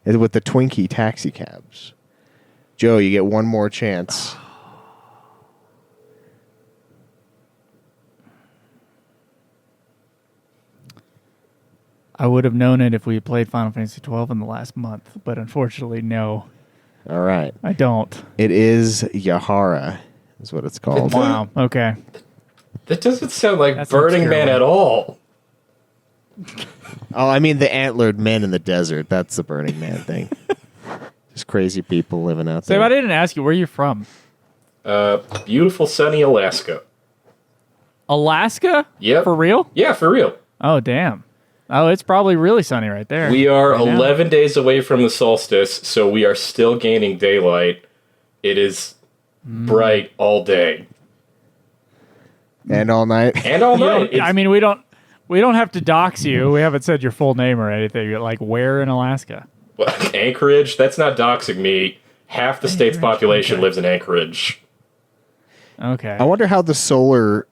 FF12. with the Twinkie taxi cabs. Joe, you get one more chance. I would have known it if we had played Final Fantasy 12 in the last month, but unfortunately, no, All right. I don't. It is Yahara, is what it's called. Wow. Okay. That doesn't sound like That's an Burning obscure Man one. at all. Oh, I mean the antlered men in the desert. That's the Burning Man thing. Just crazy people living out Sam, there. I didn't ask you where you're from. Beautiful sunny Alaska. Alaska? Yep. For real? Yeah, for real. Oh, damn. Oh, it's probably really sunny right there. We are Right now. 11 days away from the solstice, so we are still gaining daylight. It is bright all day And all night. and all You night. don't- I mean, we don't have to dox you. We haven't said your full name or anything. You're like, where in Alaska? Anchorage, that's not doxing me. Half the state's Anchorage, population okay. lives in Anchorage. Okay. I wonder how the solar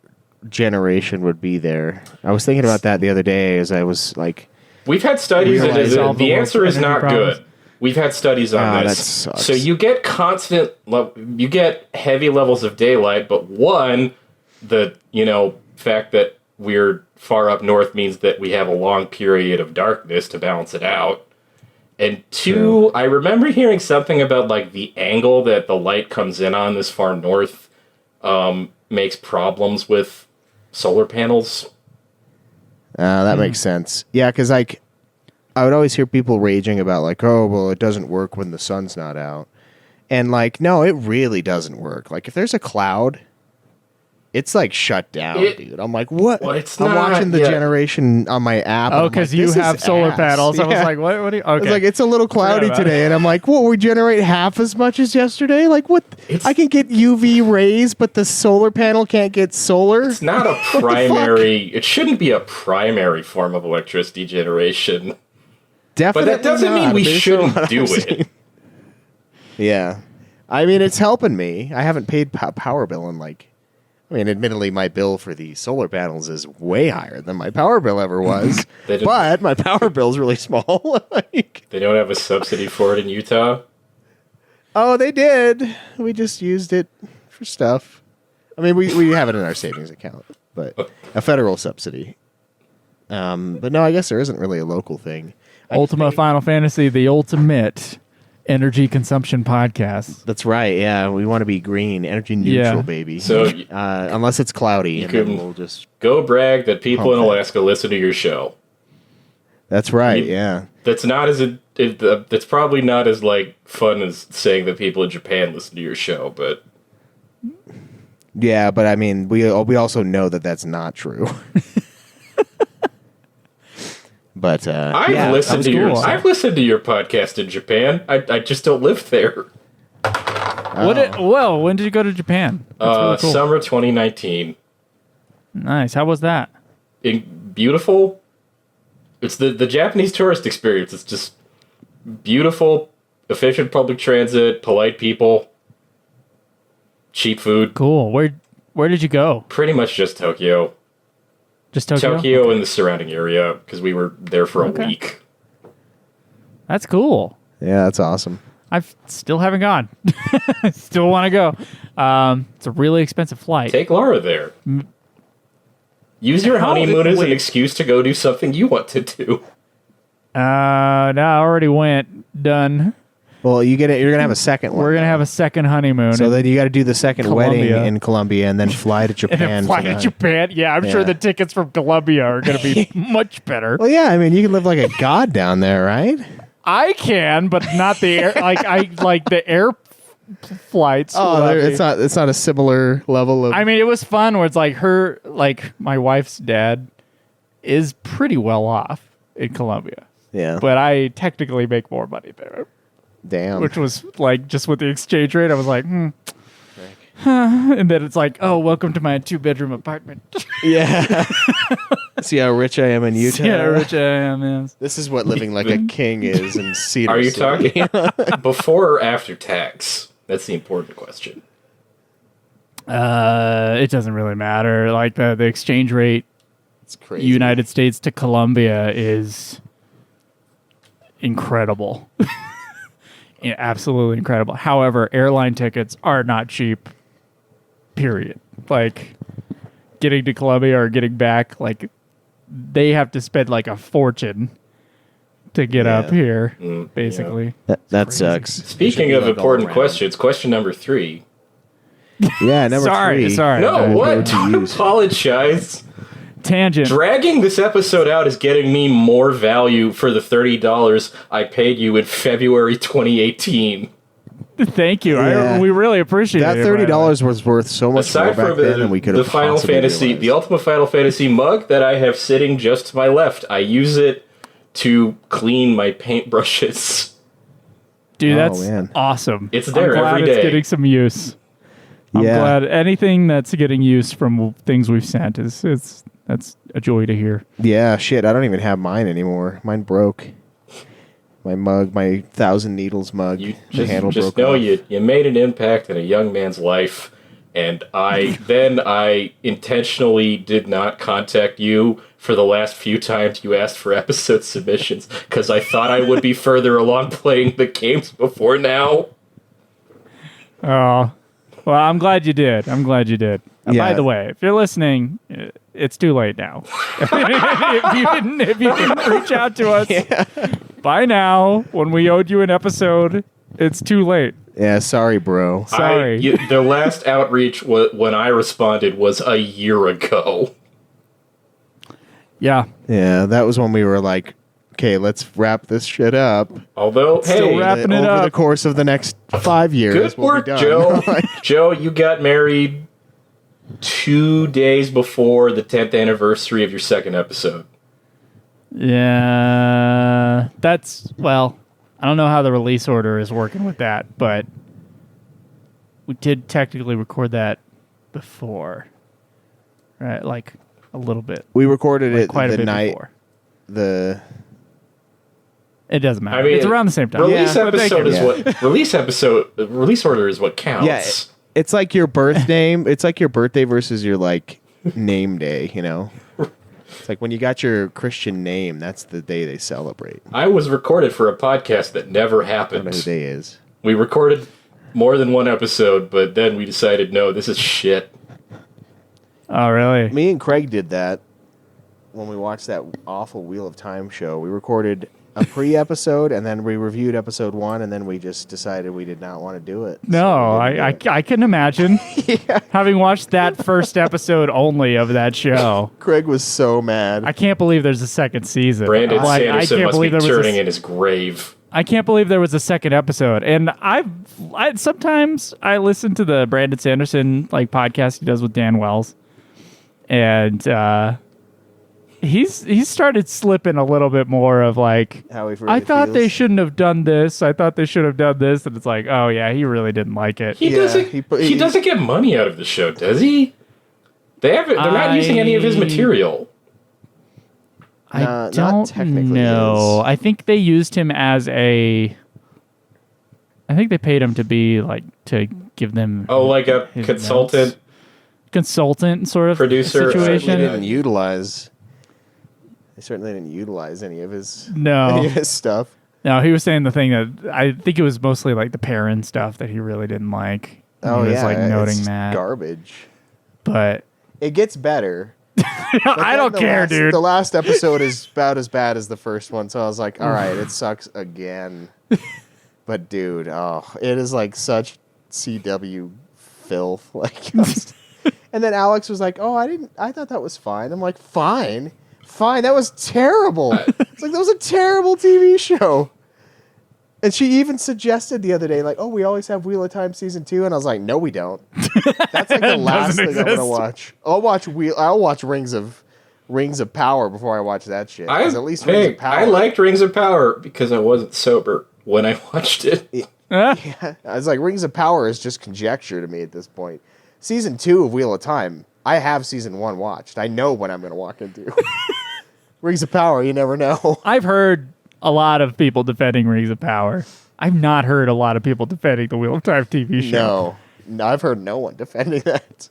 generation would be there. I was thinking about that the other day as I was like, We've had studies, and Realize solve the the world's answer is energy not problems. good. We've had studies on Ah, this. that sucks. So you get you get heavy levels of daylight, but one, the fact that we're far up north means that we have a long period of darkness to balance it out. And two, I remember hearing something about like the angle that the light comes in on this far north makes problems with solar panels. that makes sense. Yeah, because like I would always hear people raging about like, oh, well, it doesn't work when the sun's not out. And like, no, it really doesn't work. Like if there's a cloud, it's like shut down, dude. I'm like, what? Well, it's I'm not- watching the yeah. generation on my app. and Oh, I'm because like, you this have is solar ass. panels. I was Yeah. like, what do you... Okay. It's like, it's a little cloudy about it. today. And I'm like, what, we generate half as much as yesterday? Like, what? I can get UV rays, but the solar panel can't get solar? It's not a primary. It shouldn't be a primary form of electricity generation. Definitely But that doesn't not, mean we based on shouldn't what do I've it. seen. Yeah. I mean, it's helping me. I haven't paid power bill in like... I mean, admittedly, my bill for the solar panels is way higher than my power bill ever was. They didn't- But my power bill's really small. Like, They don't have a subsidy for it in Utah. oh, they did. We just used it for stuff. I mean, we have it in our savings account, but a federal subsidy. But no, I guess there isn't really a local thing. Ultima Final Fantasy, the ultimate energy consumption podcast. That's right. Yeah, we want to be green, energy neutral, Yeah. baby. So Unless it's cloudy, and then can- we'll just. go brag that people in Pump it. Alaska listen to your show. That's right. Yeah. That's not as that's probably not as like fun as saying that people in Japan listen to your show, but Yeah, but I mean, we also know that that's not true. But I've yeah, that listened was to your cool. I've listened to your podcast in Japan. I just don't live there. Well, when did you go to Japan? That's really cool. Summer 2019. Nice. How was that? Beautiful. It's the Japanese tourist experience. It's just beautiful, efficient public transit, polite people, cheap food. Cool. Where did you go? Pretty much just Tokyo. Just Tokyo? Tokyo and the surrounding area because we were there for a Okay. week. That's cool. Yeah, that's awesome. I still haven't gone. I still want to go. It's a really expensive flight. Take Laura there. Use your How- honeymoon as an wait. excuse to go do something you want to do. No, I already went. Done. Well, you're gonna have a second one. We're gonna have a second honeymoon. So then you got to do the second wedding Colombia. in Colombia and then fly to and Japan. then fly for to the- Japan. Yeah, I'm sure Yeah. the tickets from Colombia are gonna be much better. Well, yeah, I mean, you can live like a god down there, right? I can, but not the air. Like the air flights. Oh, will it's not a similar level of. I mean, it was fun. Where it's like my wife's dad is pretty well off in Colombia, yeah, but I technically make more money there, damn. which was like just with the exchange rate. I was like, and then it's like, oh, welcome to my 2-bedroom apartment. Yeah. See how rich I am in Utah. Yeah, rich I am. Yes. This is what living like a king is in Cedar Are you City. talking before or after tax? That's the important question. It doesn't really matter. Like the exchange rate It's crazy. United States to Colombia is incredible. Yeah, absolutely incredible. However, airline tickets are not cheap. Period. Like getting to Colombia or getting back, like they have to spend like a fortune to get up here. Basically, That sucks. Speaking of important questions, question number 3. Yeah, number 3. Sorry. No, what? to Don't use. apologize. Tangent. Dragging this episode out is getting me more value for the $30 I paid you in February 2018. Thank you. Yeah. We really appreciate That it. by the way. $30 was worth so much more Aside back from then than we could the have Final possibly Fantasy, realized. the Ultimate Final Fantasy mug that I have sitting just to my left, I use it to clean my paintbrushes. Dude, Oh, that's man. awesome. It's there I'm glad every it's day. getting some use. I'm Yeah. glad anything that's getting use from things we've sent is that's a joy to hear. Yeah, shit. I don't even have mine anymore. Mine broke. My mug, my 1,000 Needles mug, You the handle just broke know off. you made an impact in a young man's life, and I intentionally did not contact you for the last few times you asked for episode submissions because I thought I would be further along playing the games before now. Oh, well, I'm glad you did. By Yeah. the way, if you're listening, it's too late now. if you didn't reach out to us by now, when we owed you an episode, it's too late. Yeah, sorry, bro. Sorry. The last outreach when I responded was a year ago. Yeah. Yeah, that was when we were like, okay, let's wrap this shit up. Although, Still hey, wrapping it Over up. the course of the next 5 years. good we'll be work, done. Joe. Joe, you got married 2 days before the 10th anniversary of your second episode. Yeah. That's, well, I don't know how the release order is working with that, but we did technically record that before. Right? Like a little bit. We recorded Like it quite a the bit night before. the It doesn't matter. I mean, it's around the same time. Release Yeah. episode is Yeah. what release order is what counts. Yeah, it's like your birth name. It's like your birthday versus your like name day, you know? It's like when you got your Christian name, that's the day they celebrate. I was recorded for a podcast that never I don't know happened. who day is. We recorded more than one episode, but then we decided, no, this is shit. Oh, really? Me and Craig did that when we watched that awful Wheel of Time show. We recorded a pre-episode, and then we reviewed episode 1, and then we just decided we did not want to do it. No, So we didn't do it. I can imagine. Having watched that first episode only of that show, Craig was so mad. I can't believe there's a second season. Brandon Like, Sanderson must be there was turning in his grave. I can't believe there was a second episode. And I sometimes I listen to the Brandon Sanderson like podcast he does with Dan Wells, and he's started slipping a little bit more of like, How he really I thought they feels. shouldn't have done this. I thought they should have done this, and it's like, oh yeah, he really didn't like it. He Yeah, doesn't. he He doesn't get money out of the show, does he? They're not using any of his material. I not don't technically know. is. I think they used him as a. I think they paid him to be like to give them Oh, like a his consultant. notes. Consultant sort of Producer, They situation. yeah. didn't utilize. They certainly didn't utilize any of his any No, of his stuff. no, he was saying the thing that I think it was mostly like the Perrin stuff that he really didn't like. And Oh he was yeah, like it's noting just that, garbage. but It gets better. I don't care, dude. The last episode is about as bad as the first one, so I was like, all right, it sucks again. But dude, oh, it is like such CW filth. Like, and then Alex was like, "Oh, I thought that was fine." I'm like, "Fine, that was terrible." It's like that was a terrible TV show. And she even suggested the other day, like, "Oh, we always have Wheel of Time season 2," and I was like, "No, we don't." That's like the last thing I'm gonna exist. watch. I'll watch Rings of Power before I watch that shit. 'Cause at least Rings of Power. I liked Rings of Power because I wasn't sober when I watched it. I was like, Rings of Power is just conjecture to me at this point. Season 2 of Wheel of Time, I have season 1 watched. I know what I'm going to walk into. Rings of Power, you never know. I've heard a lot of people defending Rings of Power. I've not heard a lot of people defending the Wheel of Time TV show. No, I've heard no one defending that.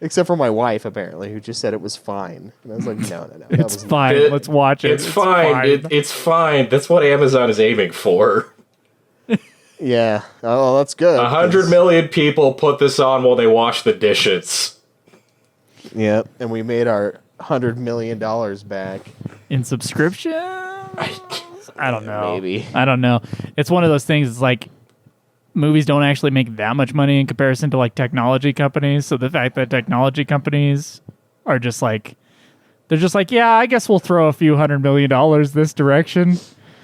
Except for my wife, apparently, who just said it was fine. And I was like, no. That It's was fine. Let's watch it. It's fine. It's fine. That's what Amazon is aiming for. Yeah. Oh, that's good. 100 million people put this on while they wash the dishes. Yep. And we made our $100 million back. In subscription? I don't know. Maybe. I don't know. It's one of those things. It's like movies don't actually make that much money in comparison to like technology companies. So the fact that technology companies are just like, they're just like, yeah, I guess we'll throw a few $100 million this direction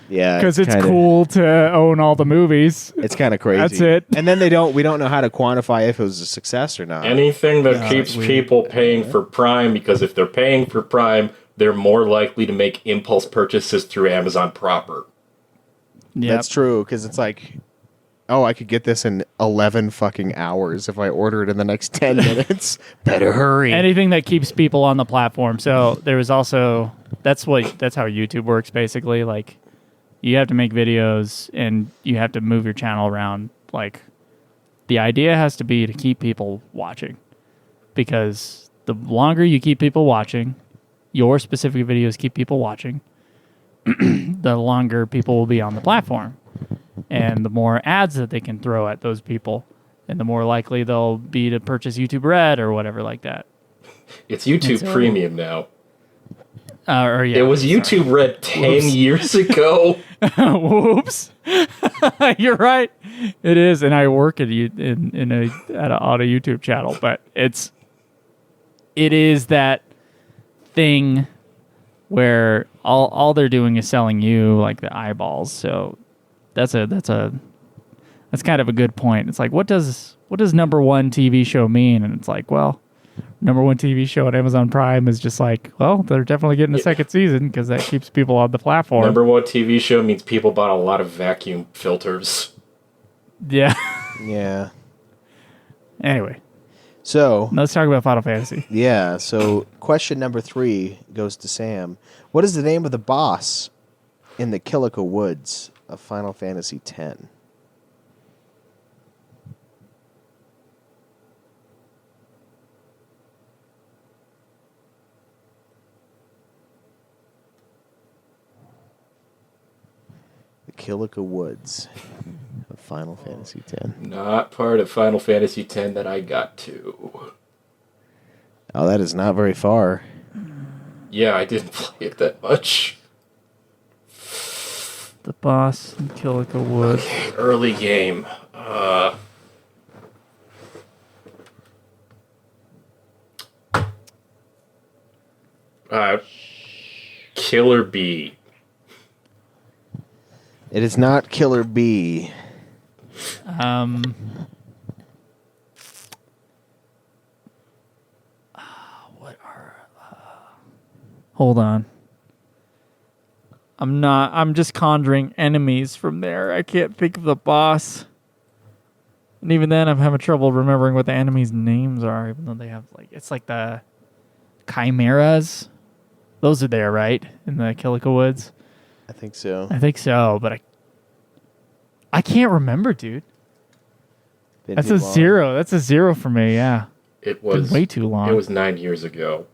Yeah. because it's kinda, cool to own all the movies. It's kind of crazy. That's it. And then we don't know how to quantify if it was a success or not. Anything that Yeah, keeps it's weird. people paying for Prime, because if they're paying for Prime, they're more likely to make impulse purchases through Amazon proper. Yeah, That's true, because it's like, oh, I could get this in 11 fucking hours if I order it in the next 10 minutes. Better hurry. anything that keeps people on the platform. So there was also that's how YouTube works basically. Like you have to make videos and you have to move your channel around. Like the idea has to be to keep people watching, because the longer you keep people watching, your specific videos keep people watching, the longer people will be on the platform. And the more ads that they can throw at those people, and the more likely they'll be to purchase YouTube Red or whatever like that. It's YouTube so- Premium now. Or yeah, It was YouTube Red 10 years ago. Whoops. You're right. It is, and I work at an auto YouTube channel, but it is that thing where all they're doing is selling you like the eyeballs. So that's kind of a good point. It's like what does number one TV show mean? And it's like, well, number one TV show on Amazon Prime is just like, well, they're definitely getting a second season because that keeps people on the platform. Number one TV show means people bought a lot of vacuum filters. Yeah. Yeah. Anyway, So, let's talk about Final Fantasy. yeah. So, question number 3 goes to Sam. What is the name of the boss in the Kilika Woods of Final Fantasy X? The Kilika Woods of Final Fantasy X. Not part of Final Fantasy X that I got to. Oh, that is not very far. Yeah, I didn't play it that much. The boss in Kilika Woods. Early game. Killer Bee. It is not Killer Bee. Hold on. I'm just conjuring enemies from there. I can't think of the boss. And even then I'm having trouble remembering what the enemies' names are, even though they have it's like the chimeras. Those are there, right? In the Kilika Woods? I think so. I think so, but I can't remember, dude. Been That's too a long. 0. That's a 0 for me, yeah. It was Been way too long. It was 9 years ago.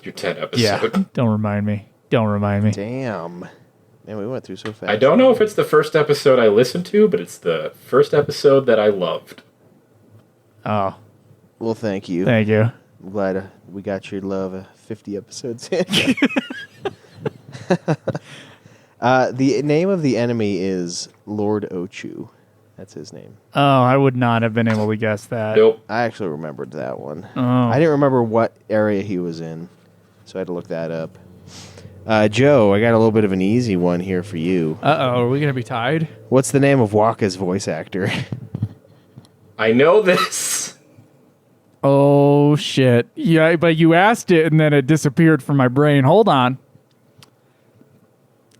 Your 10 episode. Don't remind me. Don't remind me. Damn. Man, we went through so fast. I don't know if it's the first episode I listened to, but it's the first episode that I loved. Oh, Well, thank you. thank you. I'm glad we got your love 50 episodes in. The name of the enemy is Lord Ochu. That's his name. Oh, I would not have been able to guess that. Nope. I actually remembered that one. Oh. I didn't remember what area he was in, so I had to look that up. Joe, I got a little bit of an easy one here for you. Uh-oh, are we going to be tied? What's the name of Waka's voice actor? I know this. Oh, shit. Yeah, but you asked it, and then it disappeared from my brain. Hold on.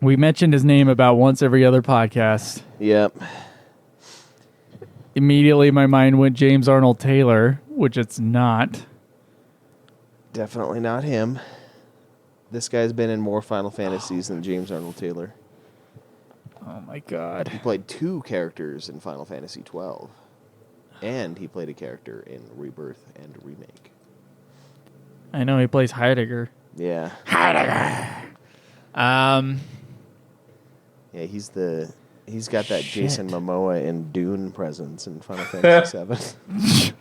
We mentioned his name about once every other podcast. Yep. Immediately, my mind went James Arnold Taylor, which it's not. Definitely not him. This guy's been in more Final Fantasies than James Arnold Taylor. Oh, my God. He played 2 characters in Final Fantasy 12. And he played a character in Rebirth and Remake. I know he plays Heidegger. Yeah. Um, Yeah, he's got that Shit. Jason Momoa in Dune presence in Final Fantasy VII.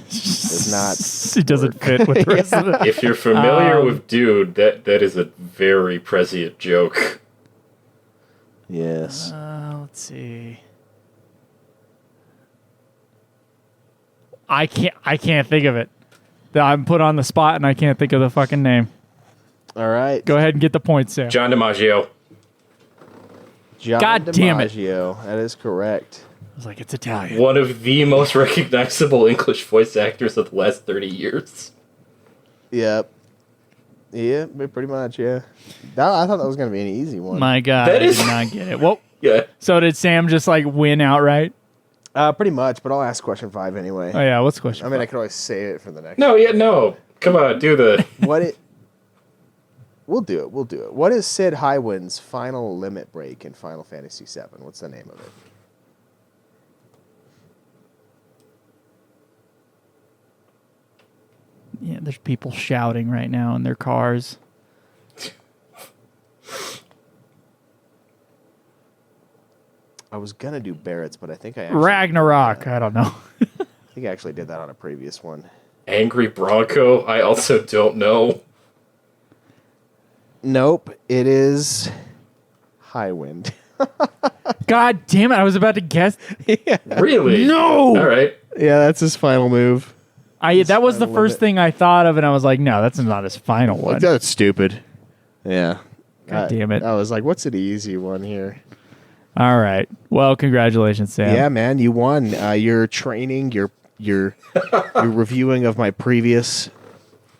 Does not. He doesn't fit with the rest of it. If you're familiar with Dude, that is a very prescient joke. Yes. Let's see. I can't think of it. I'm put on the spot and I can't think of the fucking name. All right. Go ahead and get the point, Sam. John DiMaggio. John God damn it. DiMaggio. That is correct. I was like, it's Italian. One of the most recognizable English voice actors of the last 30 years. Yep. Yeah, pretty much, yeah. I thought that was going to be an easy one. My God, That I is- did not get it. Well, Yeah. so did Sam just like win outright? Pretty much, but I'll ask question 5 anyway. Oh yeah, what's the question? I mean, I could always save it for the next No. Come on, do the... We'll do it. What is Sid Highwind's final limit break in Final Fantasy VII? What's the name of it? Yeah, there's people shouting right now in their cars. I was gonna do Barrett's, but I think I Ragnarok. I don't know. actually did that on a previous one. Angry Bronco, I also don't know. Nope, it is Highwind. God damn it! I was about to guess. Really? No. All right. Yeah, that's his final move. That was the final first limit. thing I thought of, and I was like, no, that's not his final one. That's stupid. Yeah. God damn it! I was like, what's an easy one here? All right. Well, congratulations, Sam. Yeah, man, you won. Your training, your your reviewing of my previous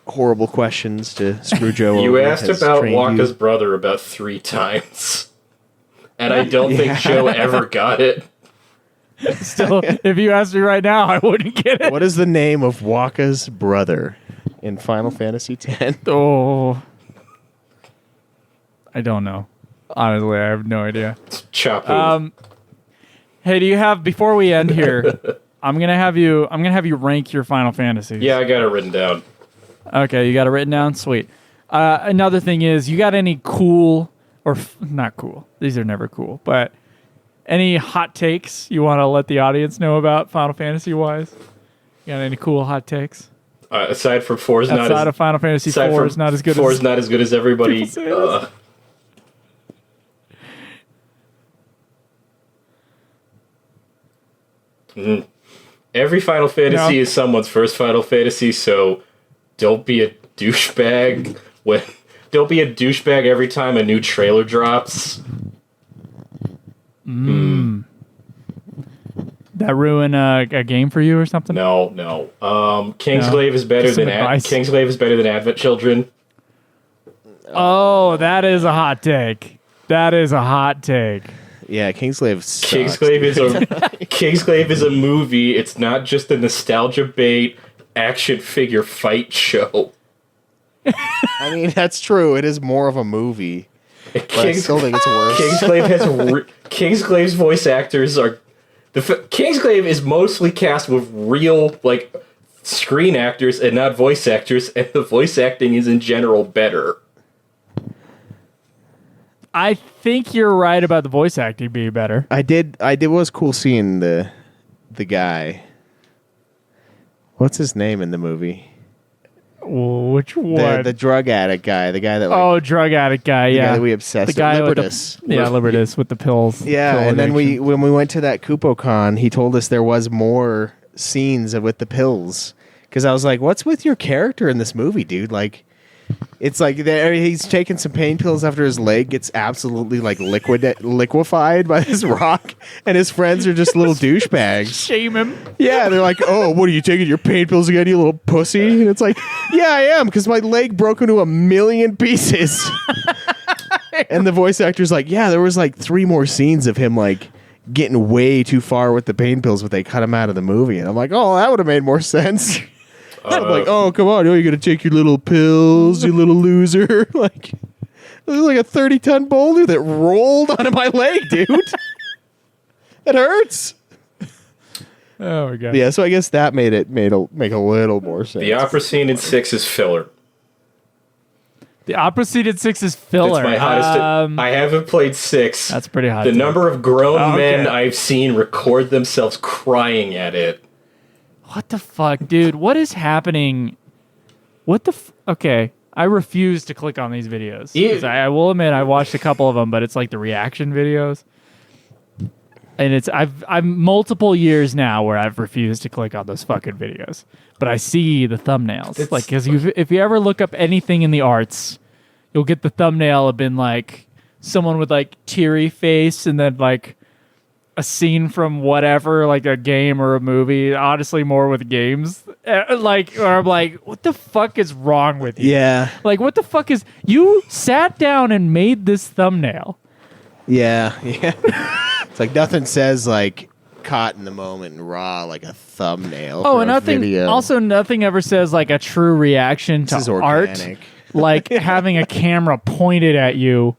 horrible questions to screw Joe You over asked has about trained Waka's you. brother about 3 times. And I don't think Joe ever got it. Still, if you asked me right now, I wouldn't get it. What is the name of Waka's brother in Final Fantasy X? Oh, I don't know. Honestly, I have no idea. Chocobo. Hey, do you have before we end here? I'm gonna have you rank your Final Fantasies. Yeah, I got it written down. Okay, you got it written down. Sweet. Another thing is, you got any cool or not cool? These are never cool, but any hot takes you want to let the audience know about Final Fantasy wise? You got any cool hot takes? Aside from 4 is not Outside as... of Final Fantasy aside 4 from is not as good 4 as is not as good as everybody... people say it is. Every Final Fantasy No. is someone's first Final Fantasy, so don't be a douchebag don't be a douchebag every time a new trailer drops. that ruin a game for you or something? No. Kingsglaive is better Just some than advice. Kingsglaive is better than Advent Children. Oh, that is a hot take. That is a hot take. Yeah, Kingsglaive sucks. Kingsglaive is a movie. It's not just a nostalgia bait action figure fight show. I mean, that's true. It is more of a movie. But I still think it's worse. Kingsglaive's voice actors are Kingsglaive is mostly cast with real screen actors and not voice actors, and the voice acting is in general better. I think you're right about the voice acting being better. I did. It was cool seeing the guy. What's his name in the movie? Which one? The drug addict guy. The guy that drug addict guy. the Yeah, guy that we obsessed. the guy with Libertas. Libertas with the pills. Yeah, pill and then addiction. when we went to that KupoCon, he told us there was more scenes with the pills. Because I was like, "What's with your character in this movie, dude?" Like, it's like he's taking some pain pills after his leg gets absolutely liquefied by this rock, and his friends are just little douchebags. shame him. Yeah, they're like, "Oh, what are you taking your pain pills again, you little pussy?" And it's like, "Yeah, I am, because my leg broke into 1,000,000 pieces." And the voice actor's like, "Yeah, there was 3 more scenes of him getting way too far with the pain pills, but they cut him out of the movie." And I'm like, "Oh, that would have made more sense." I'm like, "Oh, come on, you're gonna take your little pills, you little loser!" It was like a 30-ton boulder that rolled onto my leg, dude. It hurts. Oh my god. Yeah, so I guess that make a little more sense. The opera scene in 6 is filler. The opera scene in 6 is filler. It's my hottest. I haven't played 6. That's pretty hot. The number of grown Okay. men I've seen record themselves crying at it. What the fuck, dude? What is happening? What the okay. I refuse to click on these videos. 'Cause I will admit I watched a couple of them, but it's like the reaction videos. And I've multiple years now where I've refused to click on those fucking videos. But I see the thumbnails. It's like, because if you ever look up anything in the arts, you'll get the thumbnail of been like someone with like teary face and then like a scene from whatever, like a game or a movie. Honestly, more with games. Like, or I'm like, what the fuck is wrong with you? Yeah. Like, what the fuck is... You sat down and made this thumbnail. Yeah. It's like nothing says like caught in the moment and raw like a thumbnail. Oh, for and a nothing... video. Also, nothing ever says like a true reaction This is to art. organic. Like having a camera pointed at you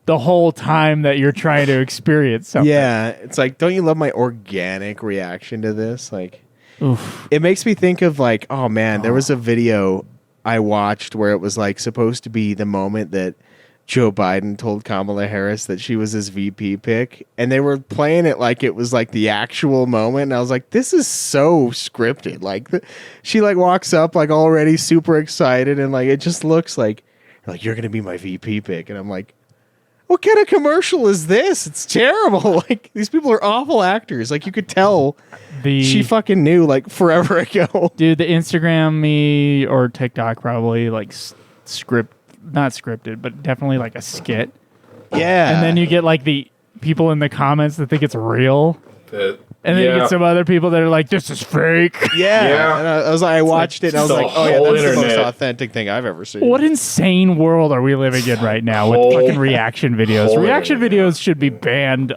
the whole time that you're trying to experience something. Yeah, it's like, don't you love my organic reaction to this? Like, Oof. it makes me think of like, oh man, there was a video I watched where it was like supposed to be the moment that Joe Biden told Kamala Harris that she was his VP pick, and they were playing it like it was like the actual moment, and I was like, this is so scripted. Like, she like walks up like already super excited, and like it just looks like you're gonna be my VP pick, and I'm like, what kind of commercial is this? It's terrible. Like, these people are awful actors. Like, you could tell she fucking knew like forever ago. Dude, the Instagram me or TikTok probably like not scripted, but definitely like a skit. Yeah. And then you get like the people in the comments that think it's real. And then you get some other people that are like, this is fake. Yeah. And I watched it and I was the like, oh yeah, whole that's the most internet. authentic thing I've ever seen. What insane world are we living in right now with fucking reaction videos? whole Reaction internet. videos should be banned,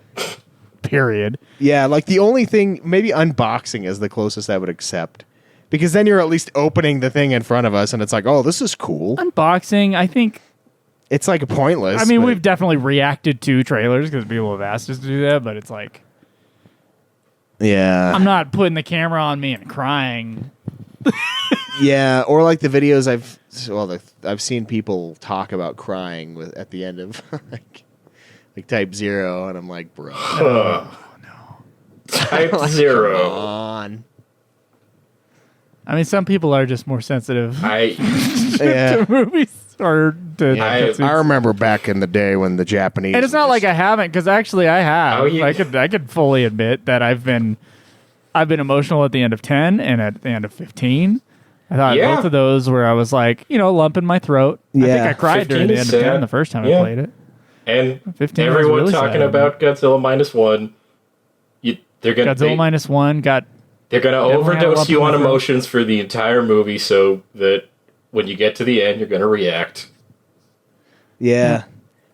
period. Yeah, like the only thing, maybe unboxing is the closest I would accept. Because then you're at least opening the thing in front of us and it's like, oh, this is cool. Unboxing, I think, It's like pointless. I mean, but- we've definitely reacted to trailers because people have asked us to do that, but it's like, Yeah. I'm not putting the camera on me and crying. Yeah, or like the videos I've seen people talk about crying at the end of like Type 0, and I'm like, bro. Type Come 0. on. I mean, some people are just more sensitive I Yeah. to movies or to I remember back in the day when the Japanese. and it's not like I haven't, because actually I have. Oh, yeah. I could fully admit that I've been emotional at the end of 10 and at the end of 15. I thought Yeah. both of those where I was like, lump in my throat. I think Yeah. I cried during 15 the is end of 10 sad. the first time Yeah. I played it. and 15 was everyone really talking sad. about Godzilla -1. They're gonna Godzilla -1 got they're gonna definitely had a overdose lump you in my on throat. emotions for the entire movie, so that when you get to the end, you're gonna react. Yeah.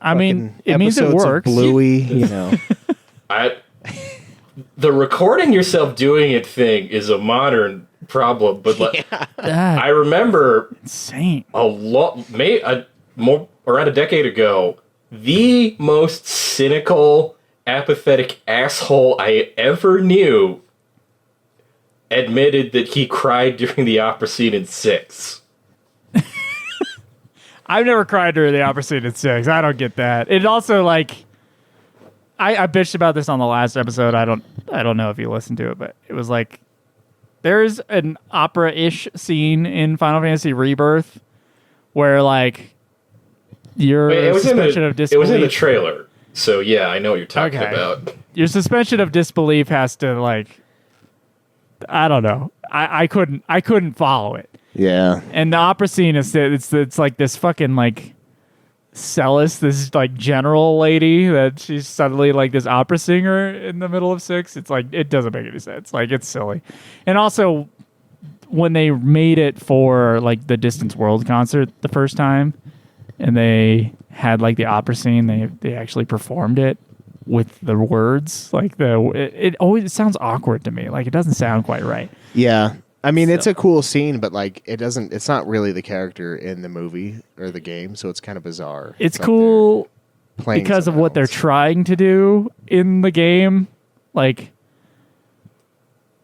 I mean, Fucking it means it episodes of works. Bluey, you know. The recording yourself doing it thing is a modern problem, but That I remember insane. more around a decade ago, the most cynical, apathetic asshole I ever knew admitted that he cried during the opera scene in 6. I've never cried during the opera scene in 6. I don't get that. It also like I bitched about this on the last episode. I don't know if you listened to it, but it was like there's an opera-ish scene in Final Fantasy Rebirth where like your It was suspension of it disbelief. was in the trailer, so yeah, I know what you're talking Okay. about. Your suspension of disbelief has to like I don't know. I couldn't follow it. Yeah. And the opera scene is it's like this fucking like cellist, this like general lady that she's suddenly like this opera singer in the middle of 6. It's like it doesn't make any sense. Like it's silly. And also when they made it for like the Distance World concert the first time and they had like the opera scene, they actually performed it with the words. Like it always sounds awkward to me. Like it doesn't sound quite right. Yeah. I mean, it's a cool scene, but like it's not really the character in the movie or the game, so it's kind of bizarre. It's like cool they're playing because of someone what they're else. trying to do in the game. Like,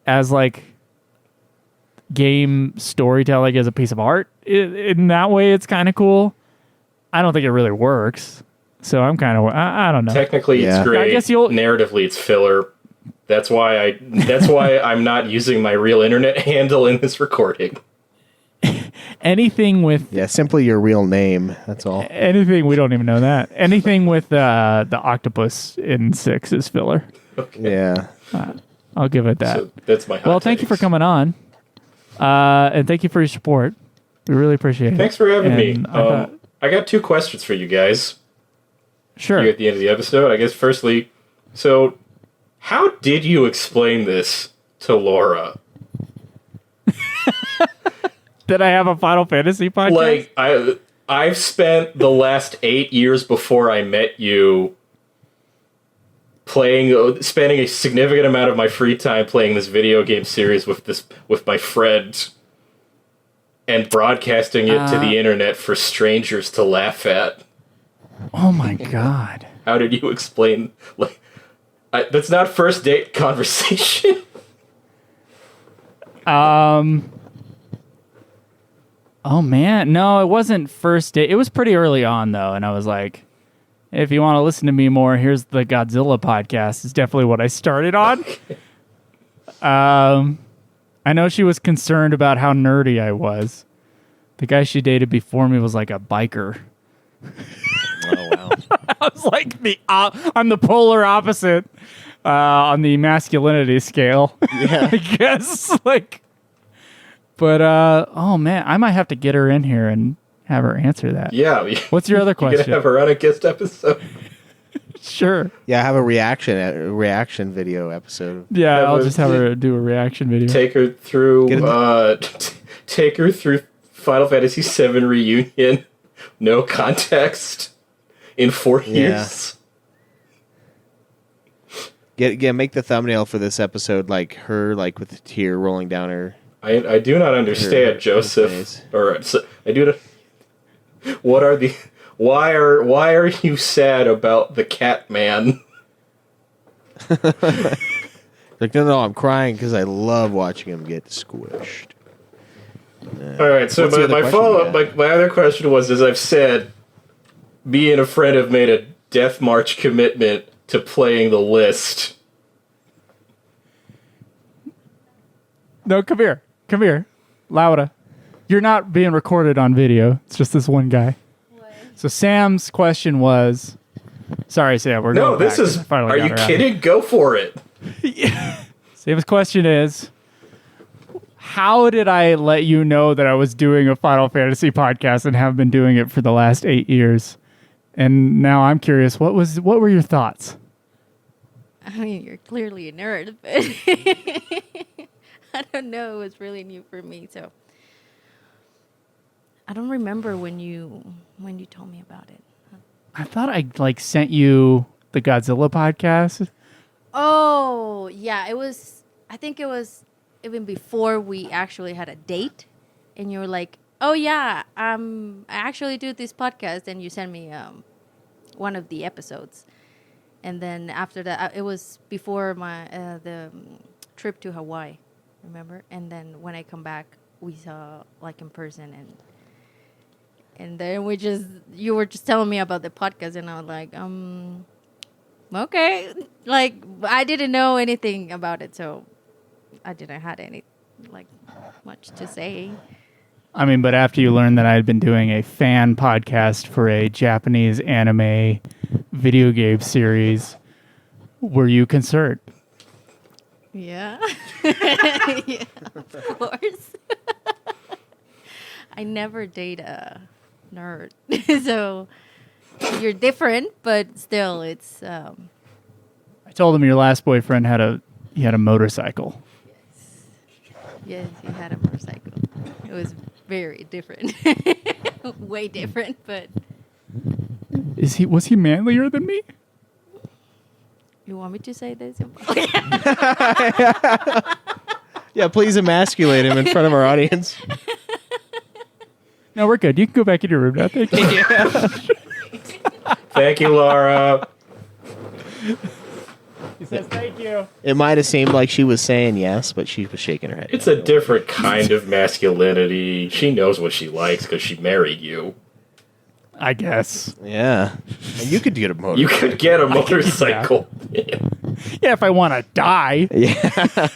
as like game storytelling as a piece of art. In that way, it's kind of cool. I don't think it really works. So I'm kind of I don't know. Technically, Yeah. it's great. I guess you'll- Narratively, it's filler. That's why I'm not using my real internet handle in this recording. Anything with Yeah, simply your real name. That's all. anything we don't even know that. Anything with the octopus in 6 is filler. Yeah. I'll give it that. So that's my hot Well, thank you for takes. coming on, and thank you for your support. We really appreciate it. Thanks for having me. And I thought- I got 2 questions for you guys. sure. Here at the end of the episode, I guess. Firstly, so how did you explain this to Laura? Did I have a Final Fantasy podcast? Like I've spent the last 8 years before I met you spending a significant amount of my free time playing this video game series with my friend and broadcasting it to the internet for strangers to laugh at. Oh my god. How did you explain? Like, that's not first date conversation. Oh man, no, it wasn't first date. It was pretty early on though, and I was like, if you want to listen to me more, here's the Godzilla podcast. It's definitely what I started on. I know she was concerned about how nerdy I was. The guy she dated before me was like a biker. Oh, wow. I was like I'm the polar opposite on the masculinity scale. Yeah. I guess like. But oh man, I might have to get her in here and have her answer that. Yeah. What's your other You're question? gonna have her on a guest episode. Sure. Yeah, have a reaction video episode. Yeah, Have I'll a- just have her do a reaction video. Take her through. Get Take her through Final Fantasy VII Reunion. No context. In 4 years. Make the thumbnail for this episode like her, like with a tear rolling down her. I do not understand, Her Joseph. face. Or I do not. What are the? Why are you sad about the cat man? Like, no, I'm crying because I love watching him get squished. All right, so What's the other my question follow you up, got? my other question was, as I've said, me and a friend have made a death march commitment to playing the list. No, come here. Come here. Laura. You're not being recorded on video. It's just this one guy. What? So Sam's question was sorry, Sam, we're No, going this back. is. I finally Are got you her out. kidding? Go for it. Sam's question is how did I let you know that I was doing a Final Fantasy podcast and have been doing it for the last 8 years? And now I'm curious, what were your thoughts? I mean, you're clearly a nerd, but I don't know. It was really new for me, so I don't remember when you told me about it. I thought I like sent you the Godzilla podcast. Oh, yeah, it was. I think it was even before we actually had a date, and you were like, "Oh yeah, I actually do this podcast," and you sent me one of the episodes, and then after that, it was before my the trip to Hawaii, remember? And then when I come back, we saw like in person, and then you were just telling me about the podcast, and I was like, okay, like I didn't know anything about it, so I didn't have any like much to say. I mean, but after you learned that I had been doing a fan podcast for a Japanese anime video game series, were you concerned? Yeah, yeah, of course. I never date a nerd, so you're different, but still, it's. I told him your last boyfriend had a motorcycle. Yes, he had a motorcycle. It was very different, way different, but Was he manlier than me? you want me to say this? Yeah, please emasculate him in front of our audience. No, we're good. You can go back in your room now. Thank you. Thank you, Laura. He says thank you. It might have seemed like she was saying yes, but she was shaking her head. It's a different kind of masculinity. She knows what she likes because she married you. I guess. Yeah. And you could get a motorcycle. You could get a motorcycle. Yeah, if I want to die. Yeah.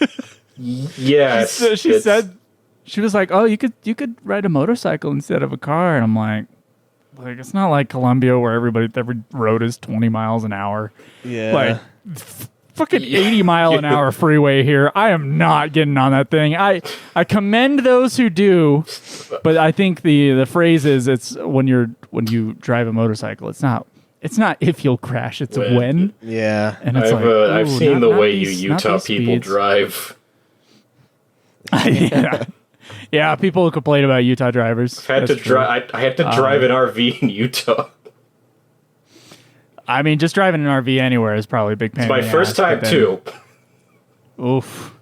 Yes. So she said, she was like, "Oh, you could ride a motorcycle instead of a car," and I'm like, it's not like Colombia where every road is 20 miles an hour. Yeah. Like, fucking 80 mile an hour freeway here. I am not getting on that thing. I commend those who do, but I think the phrase is it's when you drive a motorcycle. It's not if you'll crash. It's when. Yeah. And it's I've seen the way you not Utah these people speeds. drive. Yeah, people complain about Utah drivers. I had to drive an RV in Utah. I mean, just driving an RV anywhere is probably a big pain. It's my in the first ass, time but then- too. Oof.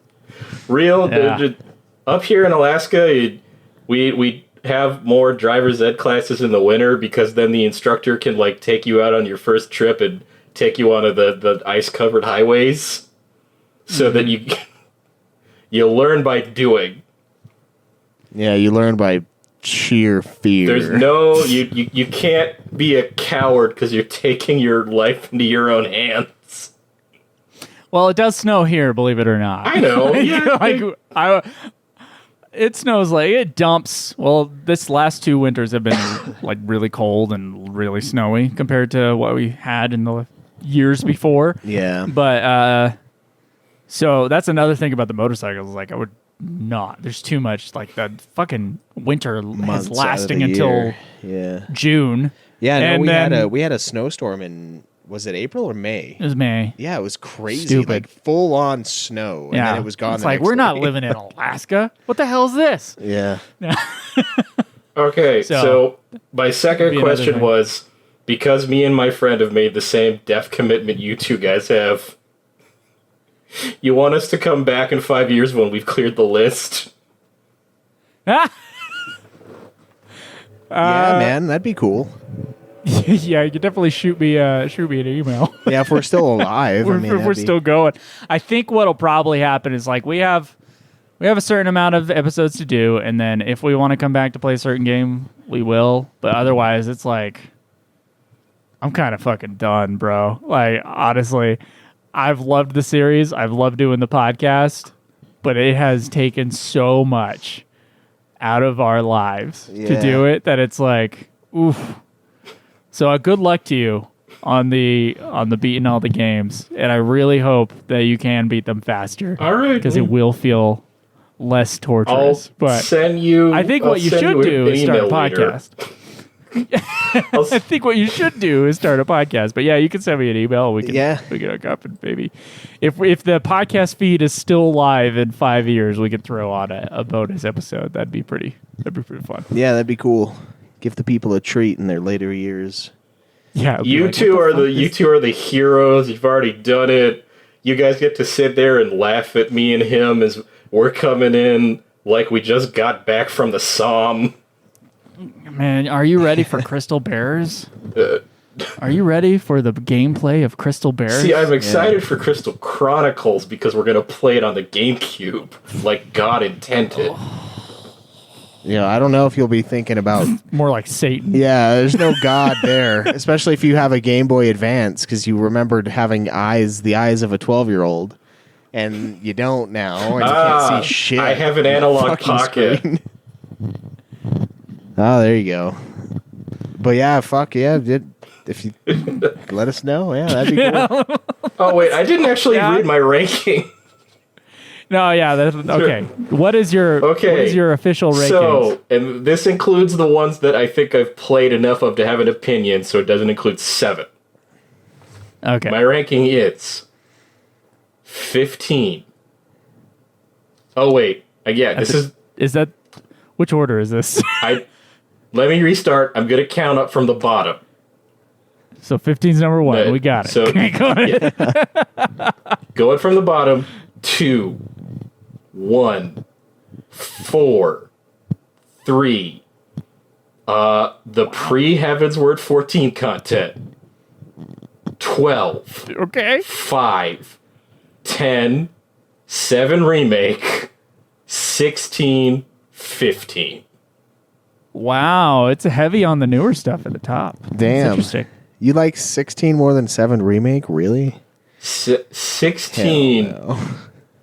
Real up here in Alaska, we have more driver's ed classes in the winter because then the instructor can like take you out on your first trip and take you onto the ice covered highways, so that you learn by doing. Yeah, you learn by sheer fear. There's no you can't be a coward because you're taking your life into your own hands. Well, it does snow here, believe it or not. I know. Yeah, it snows like it dumps. Well, this last 2 winters have been like really cold and really snowy compared to what we had in the years before. Yeah. But so that's another thing about the motorcycles. Like, I would not. There's too much. Like, that fucking winter Months is out of lasting the until year. Yeah. June. Yeah, no, And we had a snowstorm in, was it April or May? It was May. Yeah, it was crazy. Stupid. Like full on snow. And Yeah, then it was gone. It's the like next we're not day. living in Alaska. What the hell is this? Yeah. Okay, so my second be another question thing. was, because me and my friend have made the same death commitment you two guys have, you want us to come back in 5 years when we've cleared the list? Yeah, man, that'd be cool. Yeah, you could definitely shoot me an email. Yeah, if we're still alive. If we're still going. I think what'll probably happen is like we have a certain amount of episodes to do, and then if we want to come back to play a certain game, we will. But otherwise, it's like I'm kind of fucking done, bro. Like, honestly, I've loved the series. I've loved doing the podcast, but it has taken so much out of our lives to do it that it's like, oof. So good luck to you on the beating all the games, and I really hope that you can beat them faster. All right, because it will feel less I'll torturous. But send you. I think I'll what you send should do an is start a email later. podcast. I think what you should do is start a podcast. But yeah, you can send me an email. We can hook up, and maybe if the podcast feed is still live in 5 years, we could throw on a bonus episode. That'd be pretty fun. Yeah, that'd be cool. Give the people a treat in their later years. Yeah, You two are the heroes. You've already done it. You guys get to sit there and laugh at me and him as we're coming in like we just got back from the Somme. Man, are you ready for Crystal Bears? Are you ready for the gameplay of Crystal Bears? See, I'm excited for Crystal Chronicles because we're going to play it on the GameCube like God intended. Yeah, I don't know if you'll be thinking about. More like Satan. Yeah, there's no God there, especially if you have a Game Boy Advance, because you remembered having the eyes of a 12-year-old, and you don't now, and you can't see shit. I have an on the analog fucking pocket. screen. Oh, there you go. But yeah, fuck yeah, if you let us know, yeah, that'd be cool. Oh wait, I didn't actually Yeah. read my ranking. No, yeah, that's okay. What is your official rankings? So, and this includes the ones that I think I've played enough of to have an opinion, so it doesn't include 7. Okay. My ranking is 15. Oh wait, yeah, Is that which order is this? Let me restart. I'm gonna count up from the bottom. So 15's number 1. We got it. So- Go ahead. Going from the bottom, 2, 1, 4, 3. The pre-Heaven's Word 14 content. 12. Okay. 5. 10, 7 Remake, 16, 15. Wow, it's heavy on the newer stuff at the top. That's Damn. interesting. You like 16 more than 7 Remake? Really? 16. Hell no.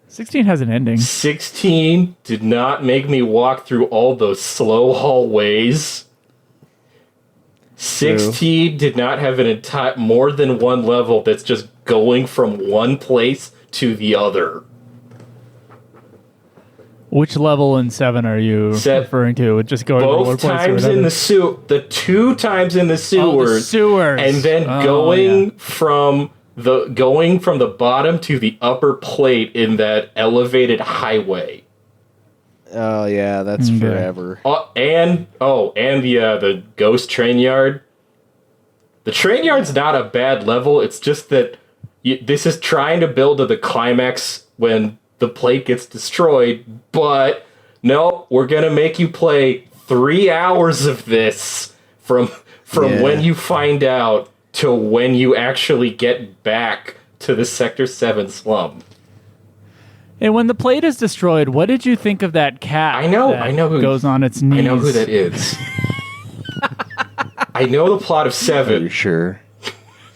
16 has an ending. 16 did not make me walk through all those slow hallways. 16 did not have an entire more than one level that's just going from one place to the other. Which level in 7 are you referring to? Just going from one Both place to times another? in the 2 times in the sewers, Oh, the sewers. and then going from the bottom to the upper plate in that elevated highway. Oh, yeah, that's Okay. forever. And the ghost train yard. The train yard's not a bad level. It's just that this is trying to build to the climax when the plate gets destroyed. But no, we're gonna make you play 3 hours of this from when you find out to when you actually get back to the Sector 7 slum. And when the plate is destroyed, what did you think of that cat? I know who goes on its knees. I know who that is. I know the plot of Are you 7. sure?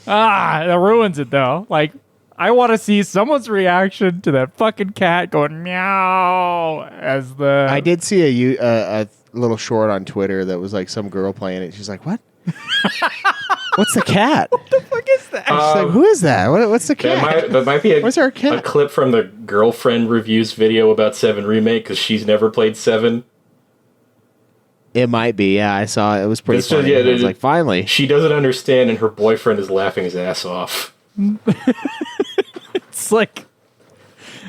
That ruins it though. Like, I want to see someone's reaction to that fucking cat going meow as the. I did see a little short on Twitter that was like some girl playing it. She's like, "What? What's the cat?" What the fuck is that? She's like, "Who is that? What's the cat?" That might be Where's our cat? a clip from the girlfriend reviews video about 7 Remake because she's never played 7. It might be. Yeah, I saw it. It was pretty It's just- funny. yeah, I was like, finally. She doesn't understand, and her boyfriend is laughing his ass off. It's like.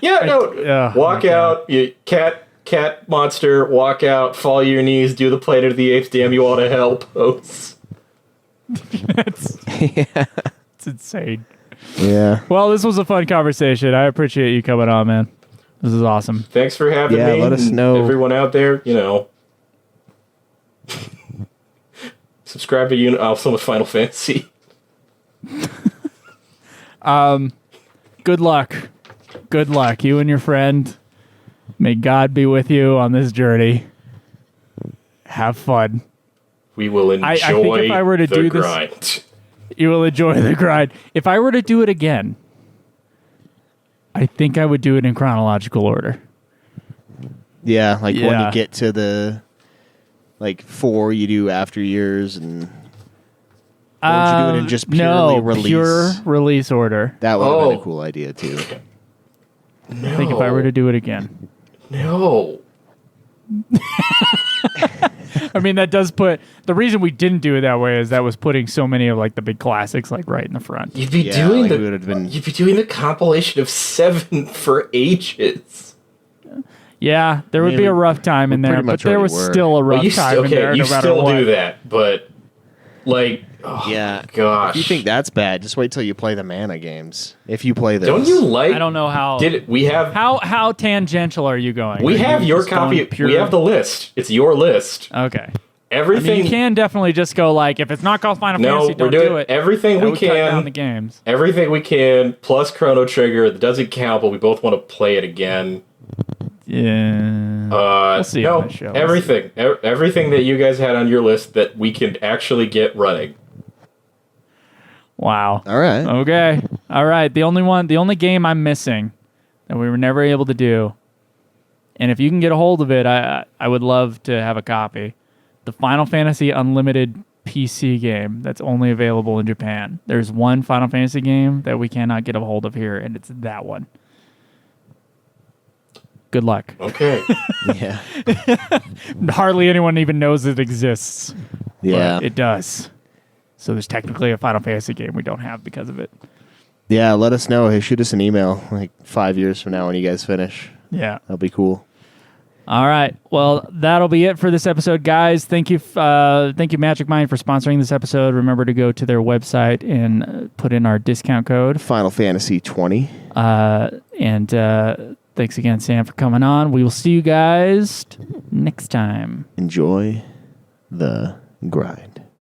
Yeah, no. oh Walk my out, you cat monster. Walk out, fall to your knees, do the Planet of the Apes. Damn you all to hell pose. It's insane. Yeah. Well, this was a fun conversation. I appreciate you coming on, man. This is awesome. Thanks for having Yeah, me. let us and know. everyone out there. Subscribe to also with Final Fantasy. Good luck. Good luck. You and your friend. May God be with you on this journey. Have fun. We will enjoy I think if I were to the do this- grind. You will enjoy the grind. If I were to do it again, I think I would do it in chronological order. Yeah, like when Yeah. you get to the 4, you do after years, and or would you do it in just purely no, release? pure release order. That would have been Oh. a cool idea too. No. I think if I were to do it again. No. I mean, that does put... The reason we didn't do it that way is that was putting so many of like the big classics like right in the front. You'd be Yeah, doing like, the it would have been- you'd be doing the compilation of 7 for ages. Yeah, there would mean, be a rough time in we there, pretty but much there already was were. still a rough You time in there, you no matter still what. do that, but like, oh Yeah. gosh, If you think that's bad, just wait till you play the Mana games. If you play those, don't you like? I don't know how. We have How tangential are you going? we Are have you your just going copy. pure- We have the list. It's your list. Okay. I Everything. mean, you can definitely just go like, if it's not called Final no, Fantasy, we're don't doing do it. everything That we would cut down the can. games. Everything we can. Plus Chrono Trigger. That doesn't count, but we both want to play it again. Yeah. We'll see No, on the show. everything. Everything that you guys had on your list that we can actually get running. Wow. All right. Okay. All right. The only game I'm missing that we were never able to do, and if you can get a hold of it, I would love to have a copy. The Final Fantasy Unlimited PC game that's only available in Japan. There's one Final Fantasy game that we cannot get a hold of here, and it's that one. Good luck. Okay. Yeah. Hardly anyone even knows it exists. Yeah. But it does. So there's technically a Final Fantasy game we don't have because of it. Yeah. Let us know. Hey, shoot us an email 5 years from now when you guys finish. Yeah. That'll be cool. All right. Well, that'll be it for this episode, guys. Thank you, Magic Mind, for sponsoring this episode. Remember to go to their website and put in our discount code. Final Fantasy 20. And thanks again, Sam, for coming on. We will see you guys next time. Enjoy the grind.